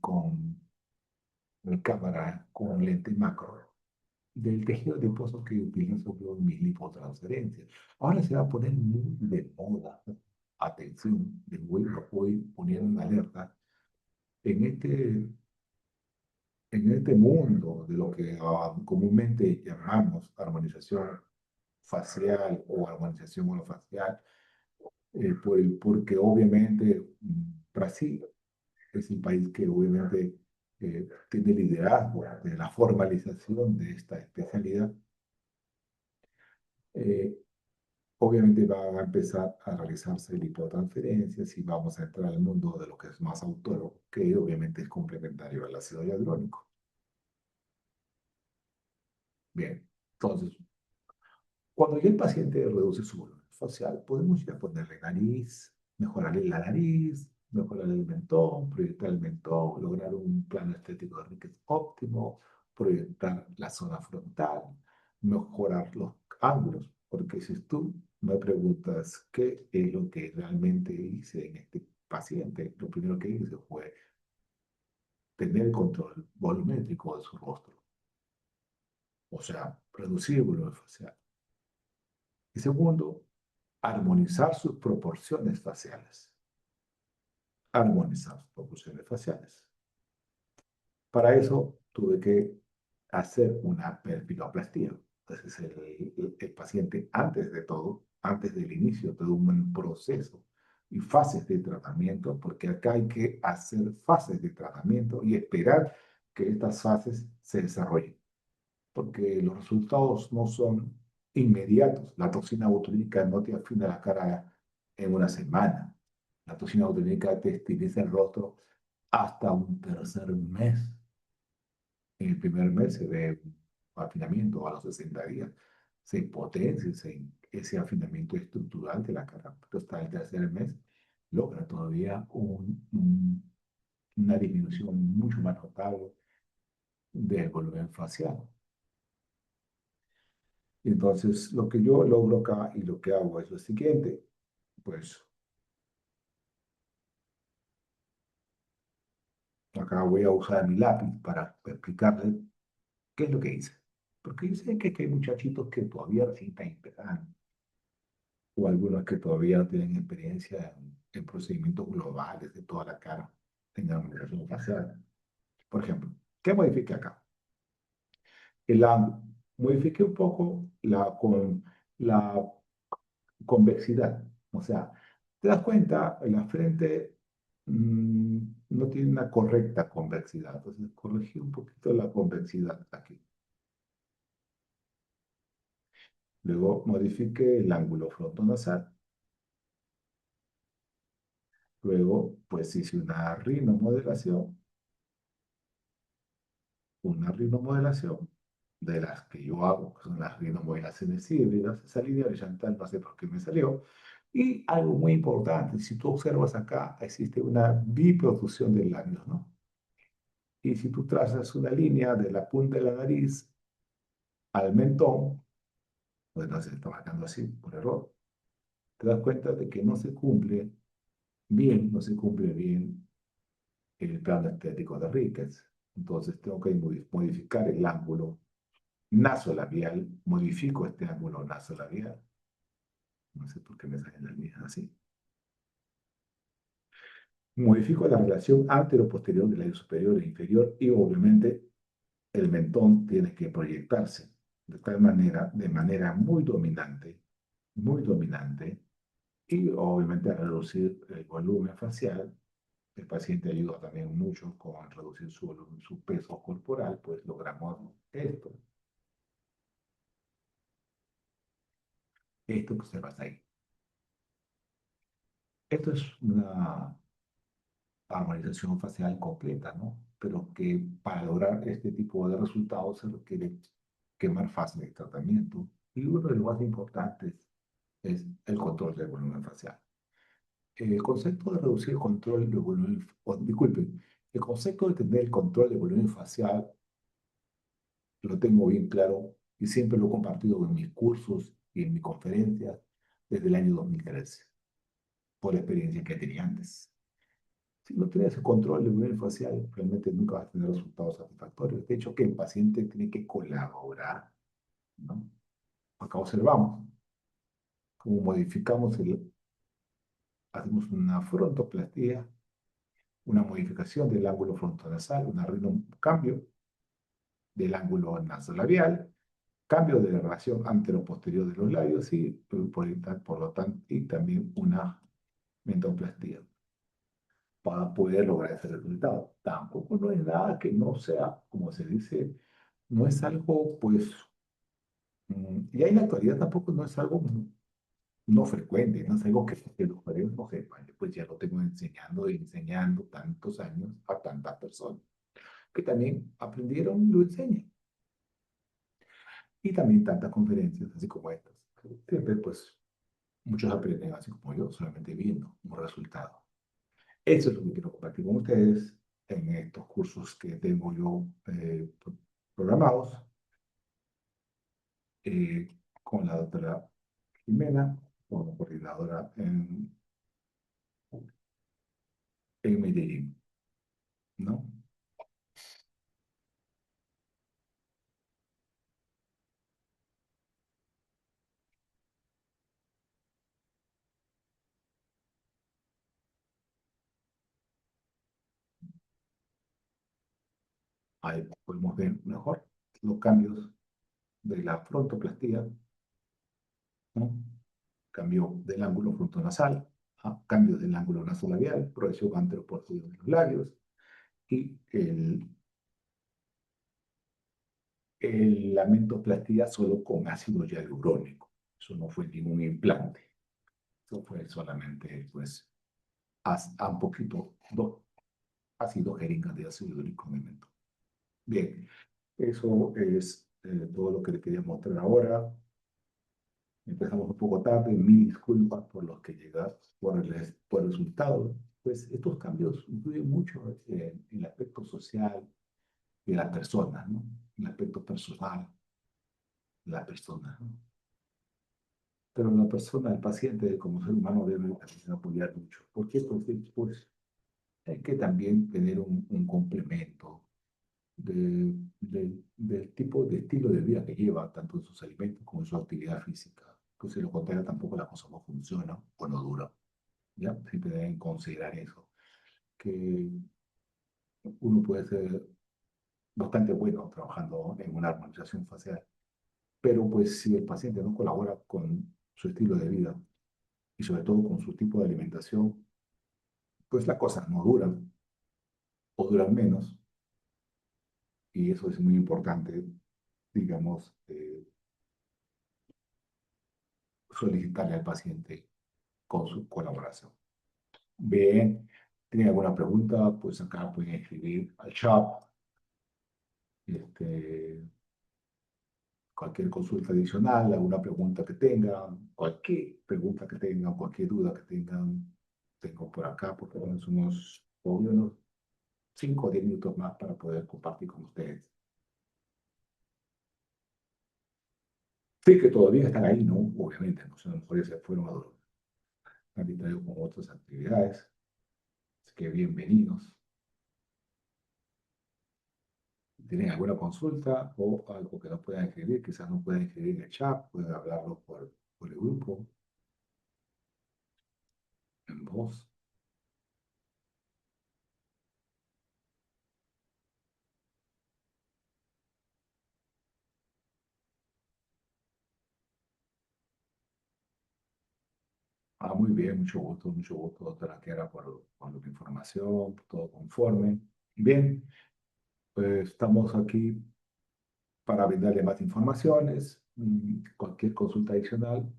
cámara con un lente macro. del tejido adiposo que utilizo yo en mis lipotransferencias. Ahora se va a poner muy de moda. Atención, lo voy poniendo en alerta. En en este mundo de lo que comúnmente llamamos armonización facial o armonización orofacial, porque obviamente Brasil es un país que obviamente tiene liderazgo de la formalización de esta especialidad. eh, Obviamente van a empezar a realizarse lipotransferencias y vamos a entrar al mundo de lo que es más autónomo, que obviamente es complementario al ácido hialurónico. Bien, entonces, cuando ya el paciente reduce su volumen facial, podemos ya ponerle nariz, mejorarle la nariz, mejorar el mentón, proyectar el mentón, lograr un plano estético de Ricketts óptimo, proyectar la zona frontal, mejorar los ángulos. Porque si tú me preguntas qué es lo que realmente hice en este paciente, lo primero que hice fue tener el control volumétrico de su rostro, o sea, reducir el volumen facial. Y segundo, armonizar sus proporciones faciales. Armonizar sus proporciones faciales. Para eso tuve que hacer una perfiloplastia. Entonces el paciente, antes de todo, antes del inicio, todo un proceso y fases de tratamiento, porque acá hay que hacer fases de tratamiento y esperar que estas fases se desarrollen, porque los resultados no son inmediatos. La toxina botulínica no te afina la cara en una semana. La toxina botulínica te estiliza el rostro hasta un tercer mes. En el primer mes se ve un afinamiento a los 60 días. Se potencia ese afinamiento estructural de la cara. Pero hasta el tercer mes logra todavía una disminución mucho más notable del volumen facial. Entonces, lo que yo logro acá y lo que hago es lo siguiente. Pues acá voy a usar mi lápiz para explicarles qué es lo que hice. Porque yo sé que hay muchachitos que todavía recién están empezando, o algunos que todavía no tienen experiencia en procedimientos globales de toda la cara en armonización facial. Por ejemplo, ¿qué modifiqué acá? El ángulo. Modifiqué un poco la convexidad. O sea, te das cuenta, la frente no tiene una correcta convexidad. Entonces, corregí un poquito la convexidad aquí. Luego modifiqué el ángulo frontonasal. Luego, pues hice una rinomodelación de las que yo hago, que son las rinomodelaciones híbridas. Esa línea horizontal no sé por qué me salió. Y algo muy importante, si tú observas acá, existe una biprotusión del labio, ¿no? Y si tú trazas una línea de la punta de la nariz al mentón, pues no se está marcando así por error. Te das cuenta de que no se cumple bien el plano estético de Ricketts. Entonces tengo que modificar el ángulo nasolabial, modifico este ángulo nasolabial. No sé por qué me salen las líneas así. Modifico la relación antero-posterior del labio superior e inferior y obviamente el mentón tiene que proyectarse de tal manera, de manera muy dominante, y obviamente a reducir el volumen facial. El paciente ayuda también mucho con reducir su volumen, su peso corporal, pues logramos esto. Esto que observas ahí. Esto es una armonización facial completa, ¿no? Pero que para lograr este tipo de resultados se requiere quemar fases de tratamiento. Y uno de los más importantes es el control del volumen facial. El concepto de reducir el control del volumen, disculpen, el concepto de tener el control del volumen facial lo tengo bien claro y siempre lo he compartido en mis cursos y en mis conferencias desde el año 2013, por la experiencia que tenía antes. Si no tienes ese control del nivel facial, realmente nunca vas a tener resultados satisfactorios. De hecho, que el paciente tiene que colaborar, ¿no? Acá observamos cómo modificamos hacemos una frontoplastía, una modificación del ángulo frontonasal, un cambio del ángulo nasolabial, cambio de la relación antero-posterior de los labios y por lo tanto, y también una mentoplastía para poder lograr ese resultado. Tampoco no es nada que no sea, como se dice, no es algo, pues, y ahí en la actualidad tampoco no es algo no frecuente, no es algo que los colegios no sepan. Yo pues ya lo tengo enseñando y enseñando tantos años a tantas personas que también aprendieron y lo enseñan. Y también tantas conferencias, así como estas. Siempre, pues, muchos aprenden así como yo, solamente viendo un resultado. Eso es lo que quiero compartir con ustedes en estos cursos que tengo yo programados eh, con la doctora Jimena, como coordinadora en Medellín, ¿no? Ahí podemos ver mejor los cambios de la frontoplastía, ¿no? Cambio del ángulo frontonasal, cambio del ángulo nasolabial, proyección anteroposterior de los labios y la mentoplastía solo con ácido hialurónico. Eso no fue ningún implante. Eso fue solamente, pues, a un poquito, así 2 jeringas de ácido hialurónico en el mentón. Bien, eso es todo lo que le quería mostrar ahora. Empezamos un poco tarde, mil disculpas por los que llegas, por el resultado. Pues estos cambios influyen mucho en el aspecto social de la persona, ¿no? El aspecto personal de la persona, ¿no? Pero la persona, el paciente, como ser humano, debe también apoyar mucho. ¿Por qué? Porque pues, hay que también tener un complemento del tipo de estilo de vida que lleva, tanto en sus alimentos como en su actividad física. Pues si lo contrario, tampoco la cosa no funciona o no dura. ¿Ya? Siempre deben considerar eso, que uno puede ser bastante bueno trabajando en una armonización facial, pero pues si el paciente no colabora con su estilo de vida y sobre todo con su tipo de alimentación, pues la cosa no dura o duran menos y eso es muy importante, digamos, solicitarle al paciente con su colaboración. Bien, ¿tienen alguna pregunta? Pues acá pueden escribir al chat. Este, cualquier consulta adicional, alguna pregunta que tengan, cualquier pregunta que tengan, cualquier duda que tengan, tengo por acá, porque tenemos unos 5 o 10 minutos más para poder compartir con ustedes. Sí, que todavía están ahí, ¿no? Obviamente, no sé, a lo mejor ya se fueron a dormir, están distraídos con otras actividades, así que bienvenidos. Si tienen alguna consulta o algo que no puedan escribir, quizás no puedan escribir en el chat, pueden hablarlo por el grupo, en voz. Muy bien, mucho gusto, doctora Kiara, por la información, todo conforme. Bien, pues estamos aquí para brindarle más informaciones, cualquier consulta adicional,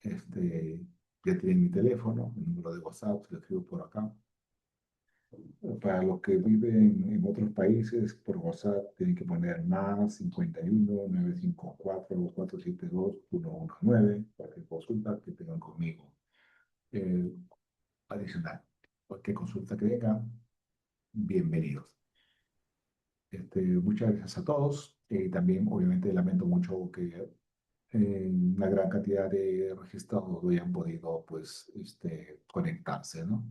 ya tienen mi teléfono, mi número de WhatsApp, se lo escribo por acá. Para los que viven en otros países, por WhatsApp tienen que poner más 51 954 472 119, cualquier consulta que tengan conmigo. Adicional. Cualquier consulta que venga, bienvenidos. Muchas gracias a todos. También, obviamente, lamento mucho que una gran cantidad de registrados no hayan podido, pues, conectarse, ¿no?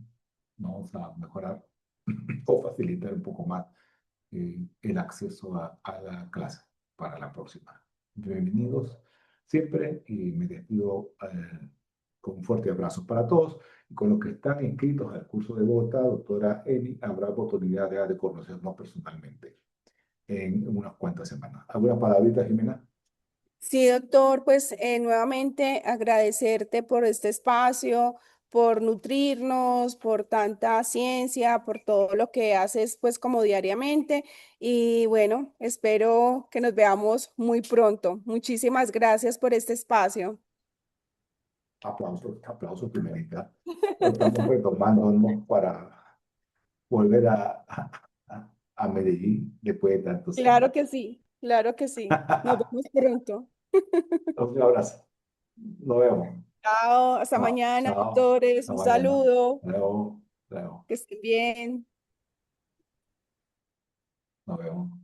Vamos a mejorar o facilitar un poco más el acceso a la clase para la próxima. Bienvenidos siempre y me despido con un fuerte abrazo para todos. Y con los que están inscritos al curso de Bogotá, doctora Emi, habrá oportunidad de conocernos personalmente en unas cuantas semanas. ¿Alguna palabrita, Jimena? Sí, doctor, pues nuevamente agradecerte por este espacio, por nutrirnos, por tanta ciencia, por todo lo que haces pues como diariamente. Y bueno, espero que nos veamos muy pronto. Muchísimas gracias por este espacio. Aplausos, aplausos, primerita. Estamos retomándonos para volver a Medellín después de tantos años. Claro que sí, claro que sí. Nos vemos pronto. Un abrazo. Nos vemos. Chao, hasta Chao, mañana, chao. doctores. Hasta Un mañana. saludo. Luego, luego. Que estén bien. Nos vemos.